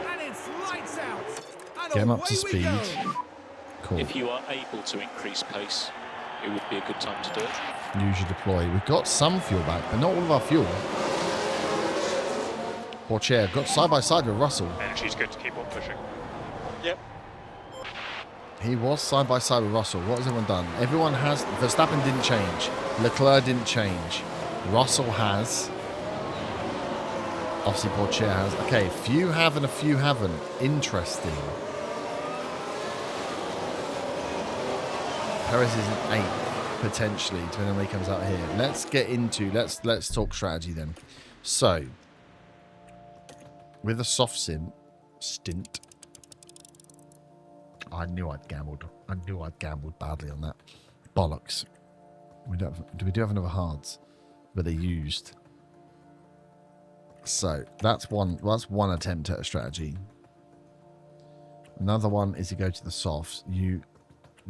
And it's lights out. And Get him up away to we speed. go. Cool. If you are able to increase pace, it would be a good time to do it. Use your deploy. We've got some fuel back, but not all of our fuel. Poor chair. Got side by side with Russell. Energy's good to keep on pushing. Yep. He was side by side with Russell. What has everyone done? Everyone has. Verstappen didn't change. Leclerc didn't change. Russell has. Obviously, poor chair has. Okay, few have and a few haven't. Interesting. Perez is an 8th, potentially, depending on when he comes out here. Let's get into... Let's talk strategy then. So, with a soft stint... I knew I'd gambled. I knew I'd gambled badly on that. Bollocks. We do have another hards, but they're used. So that's one attempt at a strategy. Another one is to go to the softs. You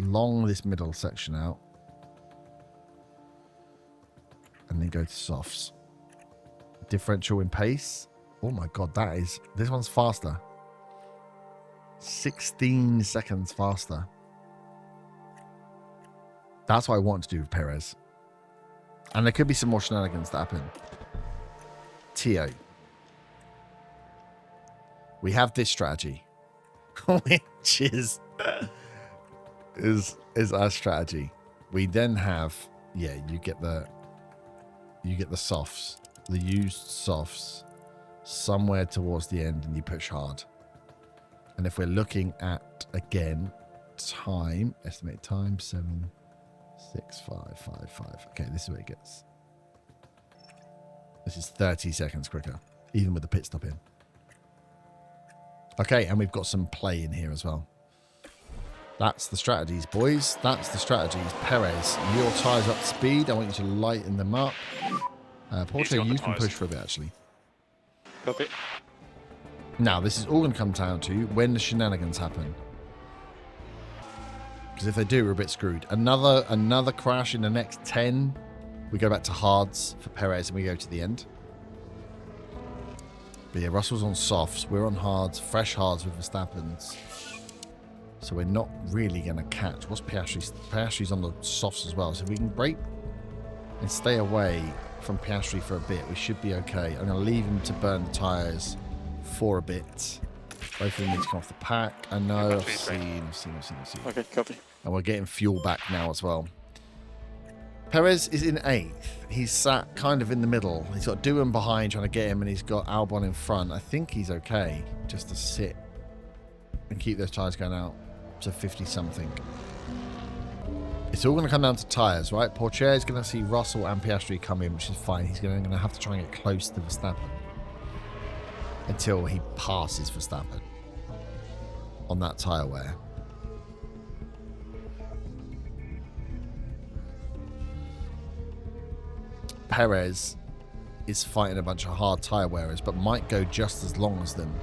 long this middle section out, and then go to softs. Differential in pace. Oh my god, this one's faster. 16 seconds faster. That's what I want to do with Perez. And there could be some more shenanigans that happen. Tio. We have this strategy. Which is our strategy. We then have, yeah, you get the softs. The used softs somewhere towards the end and you push hard. And if we're looking at, again, time, estimate time, 7, 6, 5, 5, 5. Okay, this is what it gets. This is 30 seconds quicker, even with the pit stop in. Okay, and we've got some play in here as well. That's the strategies, boys. That's the strategies. Perez, your tyres up to speed. I want you to lighten them up. Porto, you can push for a bit, actually. Copy. Now, this is all going to come down to when the shenanigans happen. Because if they do, we're a bit screwed. Another crash in the next 10. We go back to hards for Perez and we go to the end. But yeah, Russell's on softs. We're on hards, fresh hards with Verstappen's. So we're not really going to catch. What's Piastri's? Piastri's on the softs as well. So if we can break and stay away from Piastri for a bit, we should be okay. I'm going to leave him to burn the tyres for a bit. Both of them need to come off the pack. I know, I've seen. Okay, copy. And we're getting fuel back now as well. Perez is in 8th. He's sat kind of in the middle. He's got Doohan behind trying to get him, and he's got Albon in front. I think he's okay just to sit and keep those tyres going out to 50-something. It's all going to come down to tyres, right? Pourchaire is going to see Russell and Piastri come in, which is fine. He's going to have to try and get close to Verstappen until he passes Verstappen on that tyre wear. Perez is fighting a bunch of hard tyre wearers, but might go just as long as them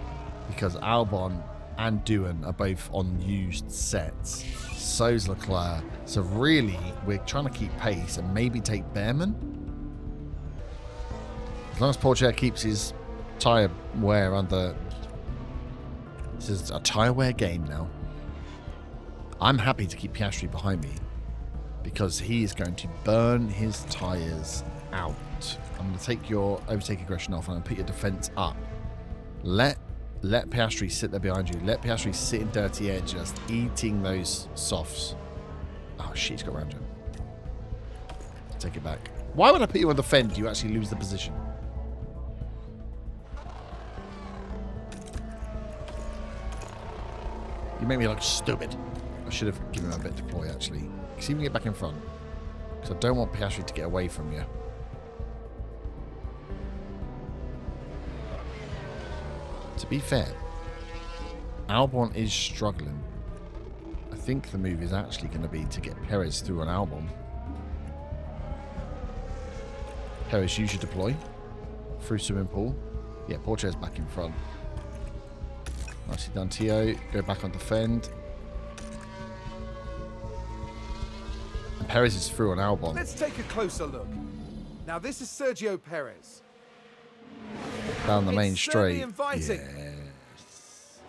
because Albon and Doohan are both on used sets. So's Leclerc. So really, we're trying to keep pace and maybe take Behrman. As long as Pourchaire keeps his tyre wear under... This is a tyre wear game now. I'm happy to keep Piastri behind me because he is going to burn his tyres out. I'm going to take your overtake aggression off and I'm going to put your defence up. Let Piastri sit there behind you. Let Piastri sit in dirty air, just eating those softs. Oh shit, he's got around you. Take it back. Why would I put you on the fend? You actually lose the position. You make me look stupid. I should have given him a bit deploy actually. See if you can get back in front. Because I don't want Piastri to get away from you. To be fair, Albon is struggling. I think the move is actually going to be to get Perez through on Albon. Perez, use your deploy. Through swimming pool. Yeah, Pourchaire's back in front. Nicely done, Tio. Go back on defend. And Perez is through on Albon. Let's take a closer look. Now this is Sergio Perez. Down the main It's certainly straight. inviting. Yes.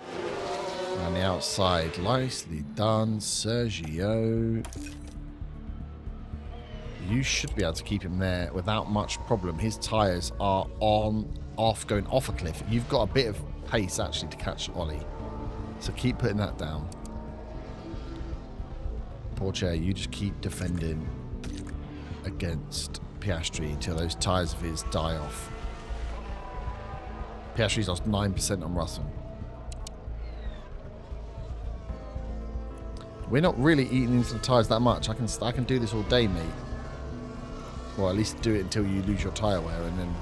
On the outside. Nicely done, Sergio. You should be able to keep him there without much problem. His tyres are going off a cliff. You've got a bit of pace actually to catch Ollie. So keep putting that down. Pourchaire, you just keep defending against Piastri until those tyres of his die off. Piastri's lost 9% on Russell. We're not really eating into the tyres that much. I can do this all day, mate. Well, at least do it until you lose your tyre wear, and then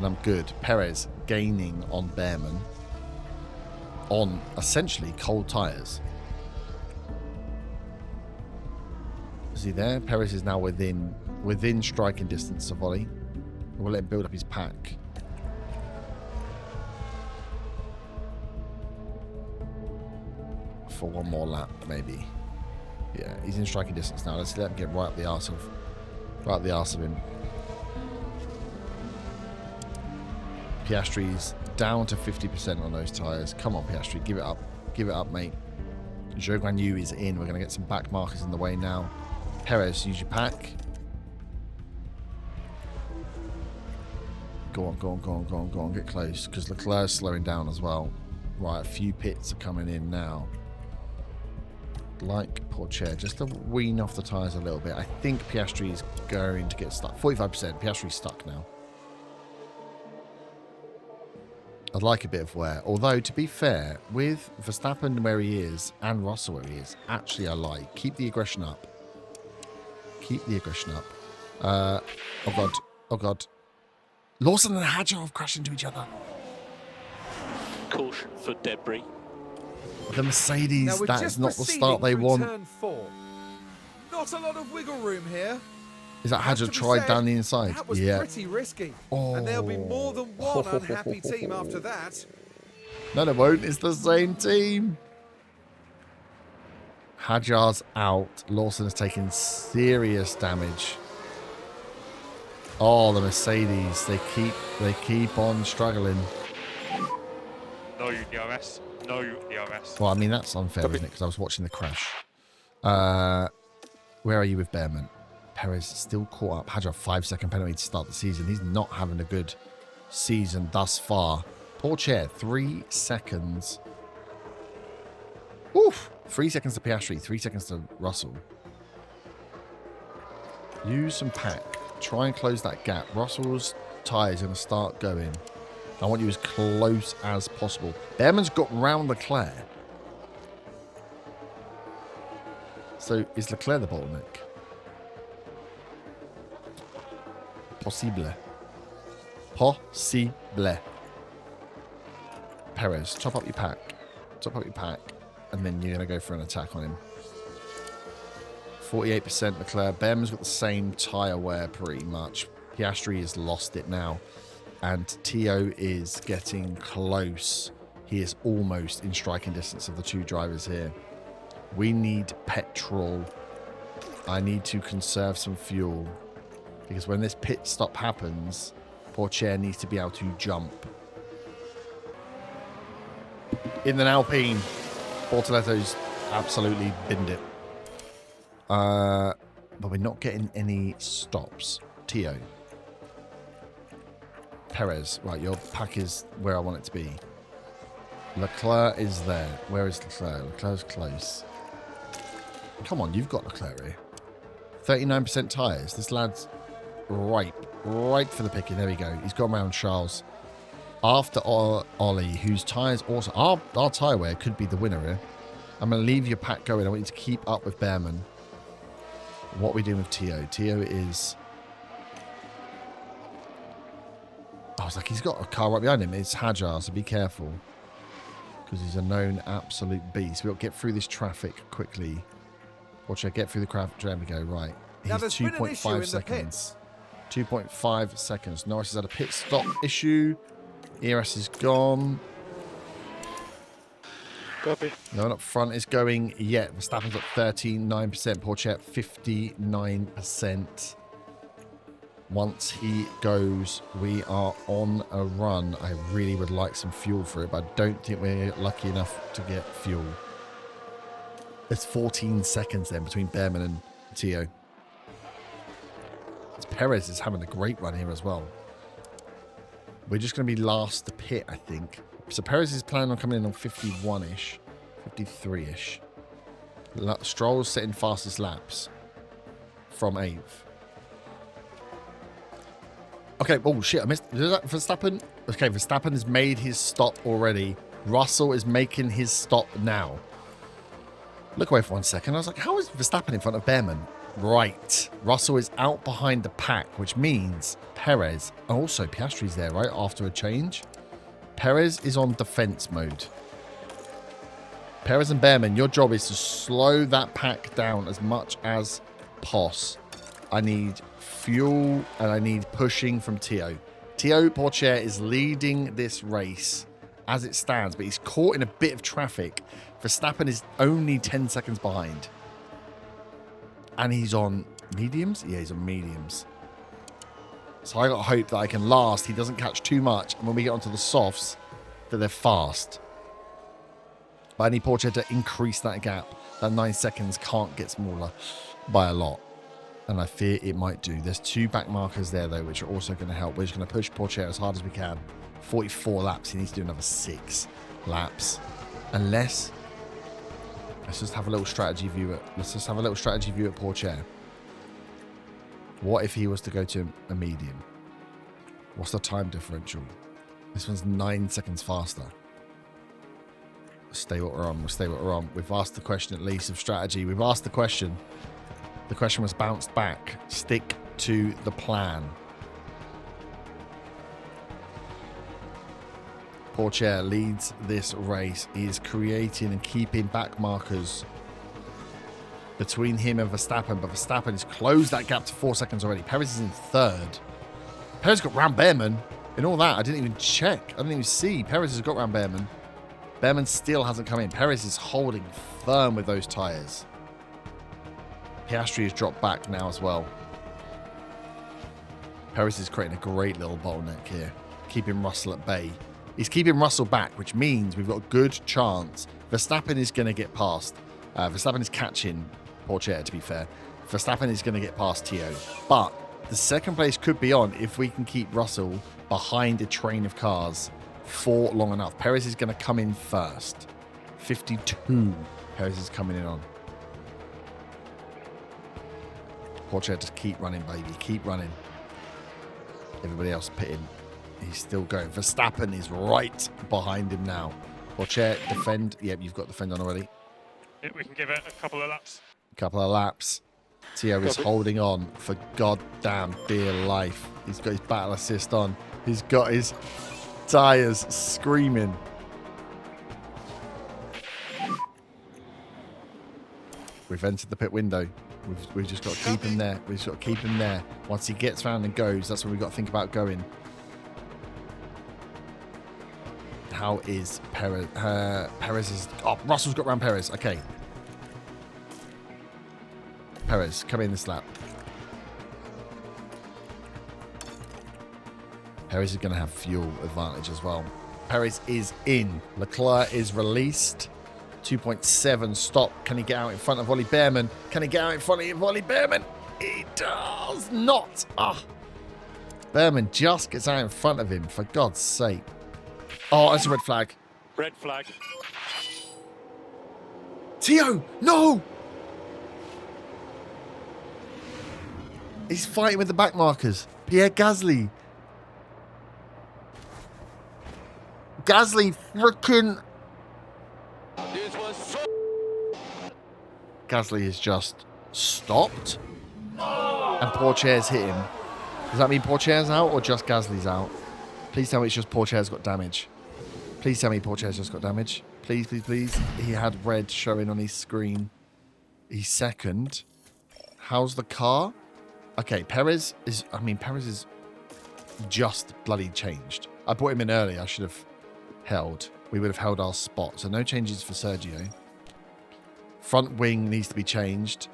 I'm good. Perez gaining on Behrman on essentially cold tyres. Is he there? Perez is now within striking distance of Ollie. We'll let him build up his pack. For one more lap, maybe. Yeah, he's in striking distance now. Let's let him get right up the arse of him. Piastri's down to 50% on those tyres. Come on, Piastri, give it up. Give it up, mate. Zhou Guan Yu is in. We're going to get some back markers in the way now. Perez, use your pack. Go on. Get close, because Leclerc's slowing down as well. Right, a few pits are coming in now. Like Pourchaire, just to wean off the tyres a little bit. I think Piastri is going to get stuck. 45%. Piastri's stuck now. I'd like a bit of wear. Although, to be fair, with Verstappen where he is and Russell where he is, actually I like. Keep the aggression up. Oh God. Lawson and Hadjar have crashed into each other. Caution for debris. The Mercedes, Now we're that just is not the proceeding start they through want. Turn 4. Not a lot of wiggle room here. Is that Has Hadjar to be tried said, down the inside? That was Yeah. pretty risky. And there'll be more than one unhappy team after that. No, it won't. It's the same team. Hadjar's out. Lawson has taken serious damage. Oh, the Mercedes. They keep on struggling. No DRS. No DRS. Well, I mean, that's unfair, isn't it? Because I was watching the crash. Where are you with Behrman? Perez still caught up. Hadjar, 5-second penalty to start the season. He's not having a good season thus far. Pourchaire, 3 seconds. Oof! 3 seconds to Piastri, 3 seconds to Russell. Use some pack. Try and close that gap. Russell's tyre is going to start going. I want you as close as possible. Behrman's got round Leclerc. So is Leclerc the bottleneck? Possible. Possible. Perez, top up your pack. Top up your pack. And then you're going to go for an attack on him. 48% Leclerc. Behrman's got the same tyre wear pretty much. Piastri has lost it now. And Tio is getting close. He is almost in striking distance of the two drivers here. We need petrol. I need to conserve some fuel. Because when this pit stop happens, Pourchaire needs to be able to jump. In an Alpine, Bortoletto's absolutely binned it. But we're not getting any stops. Tio. Perez. Right, your pack is where I want it to be. Leclerc is there. Where is Leclerc? Leclerc's close. Come on, you've got Leclerc here. 39% tyres. This lad's ripe for the picking. There we go. He's gone around Charles. After Ollie, whose tyres also... Our tyre wear could be the winner here. I'm going to leave your pack going. I want you to keep up with Behrman. What are we doing with Tio? Tio is... I was like, he's got a car right behind him. It's Hajar, so be careful. Because he's a known absolute beast. We've got to get through this traffic quickly. Watch I get through the traffic. There we go. Right. He's 2.5 seconds. 2.5 seconds. Norris has had a pit stop issue. ERS is gone. Copy. No one up front is going yet. Verstappen's at 39%. Pourchaire 59%. Once he goes, we are on a run. I really would like some fuel for it, but I don't think we're lucky enough to get fuel. There's 14 seconds then between Behrman and Tio. Perez is having a great run here as well. We're just going to be last to pit, I think. So Perez is planning on coming in on 51-ish, 53-ish. Stroll's setting fastest laps from 8th. Okay, oh shit, I missed. Verstappen? Okay, Verstappen has made his stop already. Russell is making his stop now. Look away for 1 second. I was like, how is Verstappen in front of Behrman? Right. Russell is out behind the pack, which means Perez, and also Piastri's there, right, after a change. Perez is on defense mode. Perez and Behrman, your job is to slow that pack down as much as possible. I need fuel and I need pushing from Tio. Tio Pourchaire is leading this race as it stands, but he's caught in a bit of traffic. Verstappen is only 10 seconds behind. And he's on mediums? Yeah, he's on mediums. So I got hope that I can last. He doesn't catch too much. And when we get onto the softs, that they're fast. But I need Pourchaire to increase that gap. That 9 seconds can't get smaller by a lot. And I fear it might do. There's 2 back markers there, though, which are also going to help. We're just going to push Pourchaire as hard as we can. 44 laps. He needs to do another 6 laps. Unless... Let's just have a little strategy view at... Let's just have a little strategy view at Pourchaire. What if he was to go to a medium? What's the time differential? This one's 9 seconds faster. Let's stay what we're on. We'll stay what we're on. We've asked the question at least of strategy. We've asked the question. The question was bounced back. Stick to the plan. Pourchaire leads this race. He is creating and keeping back markers between him and Verstappen, but Verstappen has closed that gap to 4 seconds already. Perez is in 3rd. Perez got round Behrman. In all that, I didn't even check. I didn't even see. Perez has got round Behrman. Behrman still hasn't come in. Perez is holding firm with those tyres. Piastri has dropped back now as well. Perez is creating a great little bottleneck here, keeping Russell at bay. He's keeping Russell back, which means we've got a good chance. Verstappen is going to get past. Verstappen is catching Pourchaire, to be fair. Verstappen is going to get past Tio. But the second place could be on if we can keep Russell behind a train of cars for long enough. Perez is going to come in first. 52. Perez is coming in on. Pourchaire, just keep running, baby. Keep running. Everybody else pitting. He's still going. Verstappen is right behind him now. Pourchaire, defend. Yep, you've got defend on already. Yeah, we can give it a couple of laps. Couple of laps. Tio is holding on for goddamn dear life. He's got his battle assist on. He's got his tyres screaming. We've entered the pit window. We've just got to keep him there. We've just got to keep him there. Once he gets round and goes, that's when we've got to think about going. How is Perez? Perez is... Oh, Russell's got round Perez. Okay. Perez, come in this lap. Perez is going to have fuel advantage as well. Perez is in. Leclerc is released. 2.7 stop. Can he get out in front of Ollie Behrman? Can he get out in front of Ollie Behrman? He does not. Ah. Behrman just gets out in front of him, for God's sake. Oh, that's a red flag. Red flag. Tio, no! He's fighting with the back markers. Pierre Gasly. Gasly freaking... Gasly has just stopped. And Pourchaire's hit him. Does that mean Pourchaire's out or just Gasly's out? Please tell me it's just Pourchaire's got damage. Please tell me Pourchaire's just got damage. Please, please, please. He had red showing on his screen. He's second. How's the car? Okay, Perez is... I mean, Perez is just bloody changed. I brought him in early. I should have held. We would have held our spot. So no changes for Sergio. Front wing needs to be changed.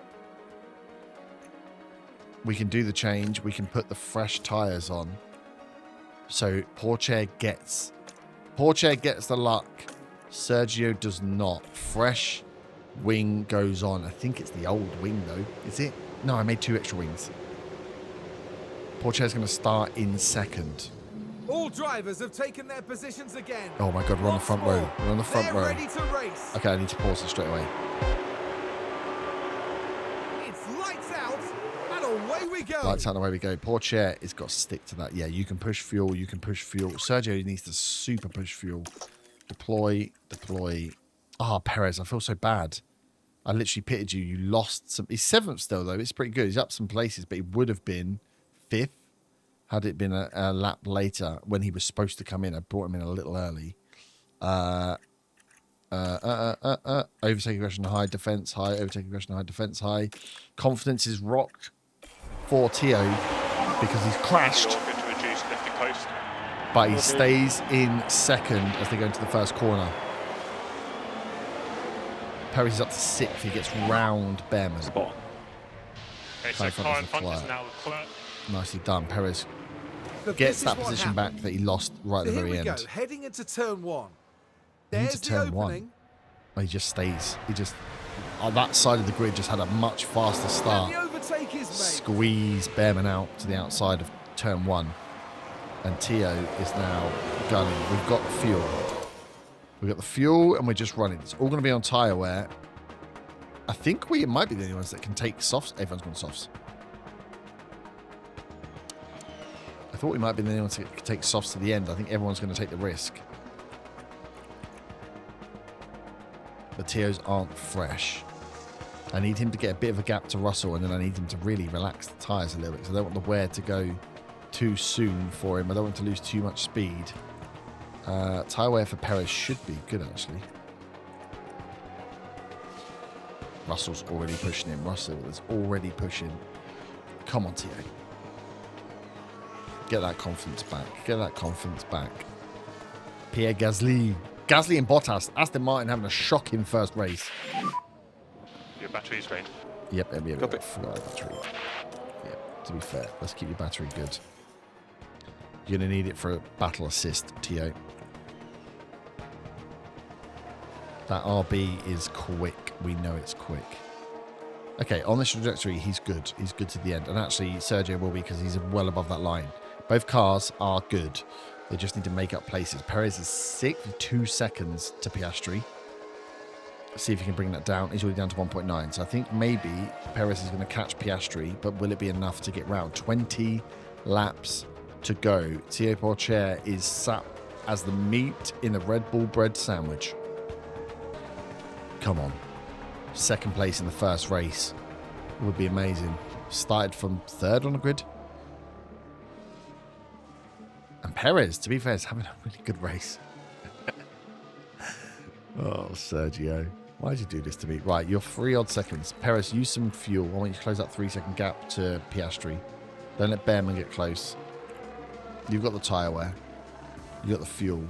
We can do the change. We can put the fresh tyres on. So Pourchaire gets the luck. Sergio does not. Fresh wing goes on. I think it's the old wing though. Is it? No, I made 2 extra wings. Pourchaire's going to start in second. All drivers have taken their positions again. Oh my God, we're on the front row. We're on the front They're row. ready to race. Okay, I need to pause it straight away. It's lights out and away we go. Lights out and away we go. Pourchaire has got to stick to that. Yeah, you can push fuel. You can push fuel. Sergio needs to super push fuel. Deploy, deploy. Ah, Perez, I feel so bad. I literally pitted you. You lost some. He's 7th still, though. It's pretty good. He's up some places, but he would have been 5th had it been a lap later when he was supposed to come in. I brought him in a little early. Overtaking aggression high, defense high. Overtaking aggression high, defense high. Confidence is rocked for Tio because he's crashed. You're going to reduce left and coast. But he stays in second as they go into the first corner. Perez is up to 6th. He gets round Behrman. Spot. Okay, so car in front is now Leclerc. Nicely done. Perez But gets this that is what position happened. back that he lost right at So the here very we end. go, heading into turn 1. Into There's the turn 1. opening. Oh, he just stays. He just... On that side of the grid just had a much faster And start. the overtake is made. Squeeze Behrman out to the outside of turn 1. And Tio is now gunning. We've got the fuel. We've got the fuel and we're just running. It's all going to be on tyre wear. I think we might be the only ones that can take softs. Everyone's gone softs. I thought we might be the only ones that can take softs to the end. I think everyone's going to take the risk. The Tios aren't fresh. I need him to get a bit of a gap to Russell, and then I need him to really relax the tyres a little bit because I don't want the wear to go too soon for him. I don't want to lose too much speed. Tyre wear for Perez should be good, actually. Russell's already pushing him. Russell is already pushing. Come on, Tio. Get that confidence back. Get that confidence back. Pierre Gasly. Gasly and Bottas. Aston Martin having a shocking first race. Your battery's drained. Yep. Copy. Forgot our battery. Yep. To be fair, let's keep your battery good. You're going to need it for a battle assist, Tio. That RB is quick. We know it's quick. Okay, on this trajectory, he's good. He's good to the end. And actually, Sergio will be because he's well above that line. Both cars are good. They just need to make up places. Perez is 6th, 2 seconds to Piastri. Let's see if he can bring that down. He's already down to 1.9. So I think maybe Perez is going to catch Piastri, but will it be enough to get round? 20 laps to go. Thieu Pourchaire is sat as the meat in the Red Bull bread sandwich. Come on. Second place in the first race would be amazing. Started from third on the grid. And Perez, to be fair, is having a really good race. Oh, Sergio. Why did you do this to me? Right, you're 3 odd seconds. Perez, use some fuel. I want you to close that 3-second gap to Piastri. Don't let Behrman get close. You've got the tyre wear. You've got the fuel.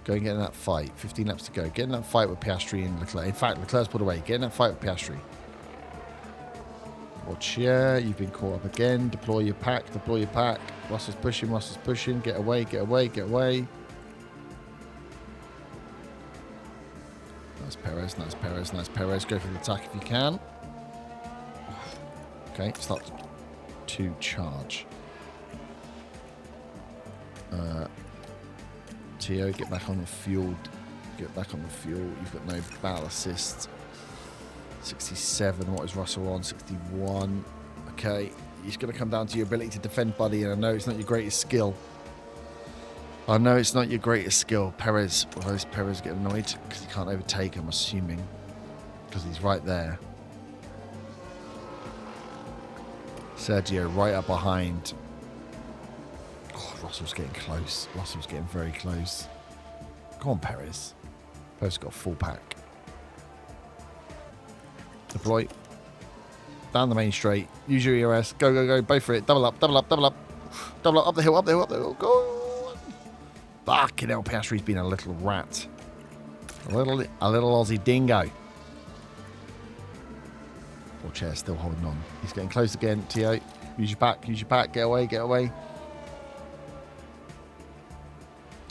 Go and get in that fight. 15 laps to go. Get in that fight with Piastri and Leclerc. In fact, Leclerc's pulled away. Get in that fight with Piastri. Pourchaire, you've been caught up again. Deploy your pack. Deploy your pack. Russell's pushing. Russell's pushing. Get away. Get away. Get away. Nice Perez. Nice Perez. Nice Perez. Go for the attack if you can. Okay. Start to charge. Thieu, get back on the fuel. Get back on the fuel. You've got no battle assist. 67. What is Russell on? 61. Okay. It's going to come down to your ability to defend, buddy. And I know it's not your greatest skill. I know it's not your greatest skill. Perez. Why is Perez getting annoyed? Because he can't overtake, I'm assuming. Because he's right there. Sergio right up behind. Oh, Russell's getting close. Russell's getting very close. Go on, Perez. Perez got a full pack. Deploy. Down the main straight. Use your ERS. Go, go, go. Both for it. Double up, double up, double up. Double up. Up the hill, up the hill, up the hill. Go. Fucking hell, Piastri's been a little rat. A little Aussie dingo. Pourchaire still holding on. He's getting close again. Thieu. Use your pack. Use your pack. Get away. Get away.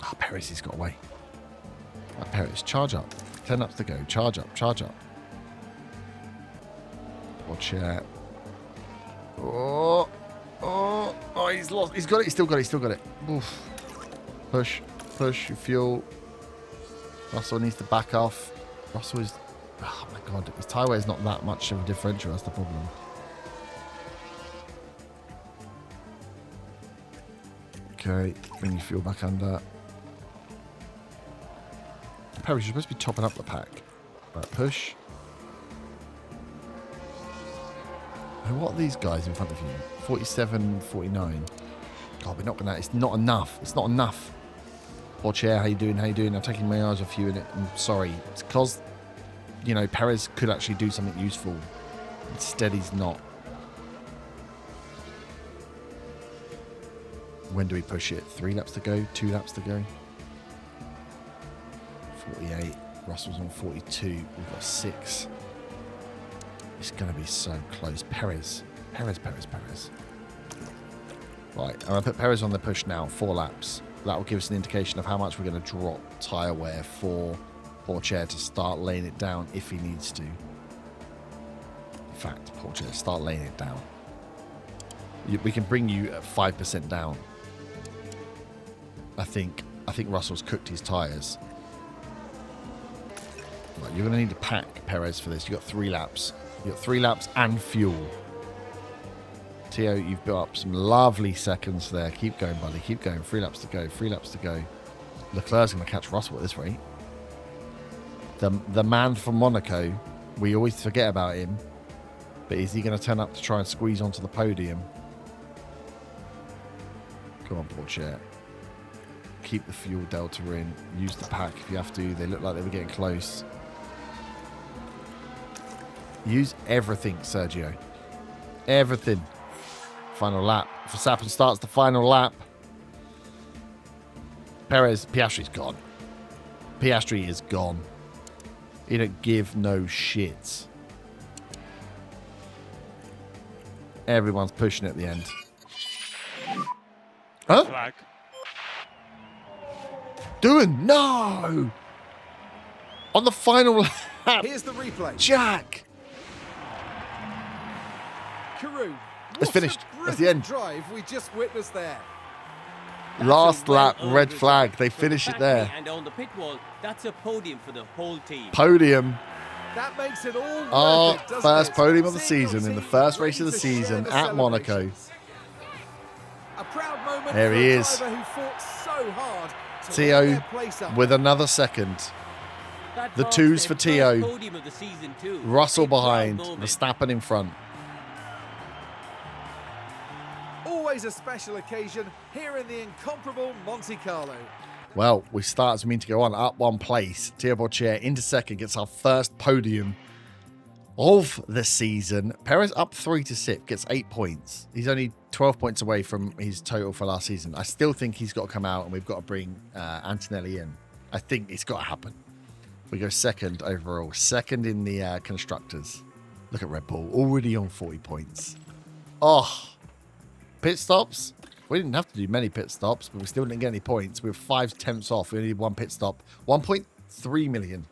Oh, Perez has got away. Oh, Perez, charge up. 10 laps to go. Charge up. Charge up. Pourchaire. Oh. Oh. Oh, he's lost. He's got it. He's still got it. He's still got it. Oof. Push. Push. Your fuel. Russell needs to back off. Russell is... Oh, my God. His tyre wear is not that much of a differential. That's the problem. Okay. Bring your fuel back under. Perez, you're supposed to be topping up the pack. Right, push. Hey, what are these guys in front of you? 47, 49. God, we're not going to... It's not enough. It's not enough. Pourchaire, how you doing? How you doing? I'm taking my eyes off you, and I'm sorry. It's because, you know, Perez could actually do something useful. Instead, he's not. When do we push it? 3 laps to go? 2 laps to go? 48. Russell's on 42. We've got 6. It's going to be so close. Perez. Perez, Perez, Perez. Right, I'm going to put Perez on the push now. 4 laps. That will give us an indication of how much we're going to drop tyre wear for Pourchaire to start laying it down if he needs to. In fact, Pourchaire, start laying it down. We can bring you at 5% down. I think Russell's cooked his tyres. Right, you're going to need to pack Perez for this. You've got 3 laps. You've got 3 laps and fuel. Thieu, you've built up some lovely seconds there. Keep going, buddy. Keep going. 3 laps to go. 3 laps to go. Leclerc's going to catch Russell at this rate. The man from Monaco, we always forget about him. But is he going to turn up to try and squeeze onto the podium? Come on, Pourchaire. Keep the fuel delta in. Use the pack if you have to. They look like they were getting close. Use everything, Sergio. Everything. Final lap. Verstappen starts the final lap. Piastri's gone. Piastri is gone. He don't give no shits. Everyone's pushing at the end. Huh? Flag. Doing no. On the final lap. Here's the replay. Jack. Karun, It's finished. That's the end. Drive we just witnessed there. That's Last a lap, well-earned red result. flag. They For the finish it factory there. And on the pit wall, that's a podium for the whole team. Podium. That makes it all Our worth it, doesn't first it? podium of the Seeing your season in the team first race of ready the to share season the at Monaco. celebrations. A proud moment There for he a is. driver who fought so hard to Tio earn their place up with there. another second. That The marks twos their for first Tio. podium of the season too. Russell A proud behind, moment. Verstappen in front. Always a special occasion here in the incomparable Monte Carlo. Well, we start as we mean to go on, up one place. Tio Boccia into second, gets our first podium of the season. Perez up 3 to sit, gets 8 points. He's only 12 points away from his total for last season. I still think he's got to come out and we've got to bring Antonelli in. I think it's got to happen. We go second overall, second in the constructors. Look at Red Bull, already on 40 points. Oh, pit stops. We didn't have to do many pit stops, but we still didn't get any points. We were 5/10 off. We only did one pit stop. 1.3 million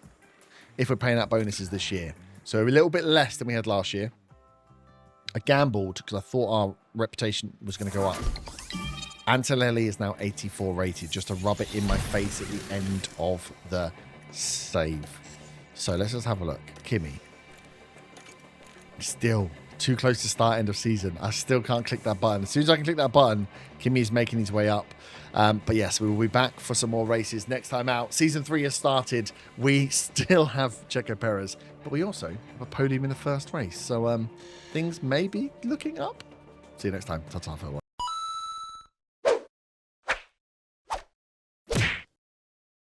if we're paying out bonuses this year. So a little bit less than we had last year. I gambled because I thought our reputation was going to go up. Antonelli is now 84 rated, just to rub it in my face at the end of the save. So let's just have a look. Kimi. Still too close to start end of season. I still can't click that button. As soon as I can click that button, Kimi is making his way up. But yes, we will be back for some more races next time out. Season 3 has started. We still have Checo Perez, but we also have a podium in the first race. So things may be looking up. See you next time. Ta-ta, farewell.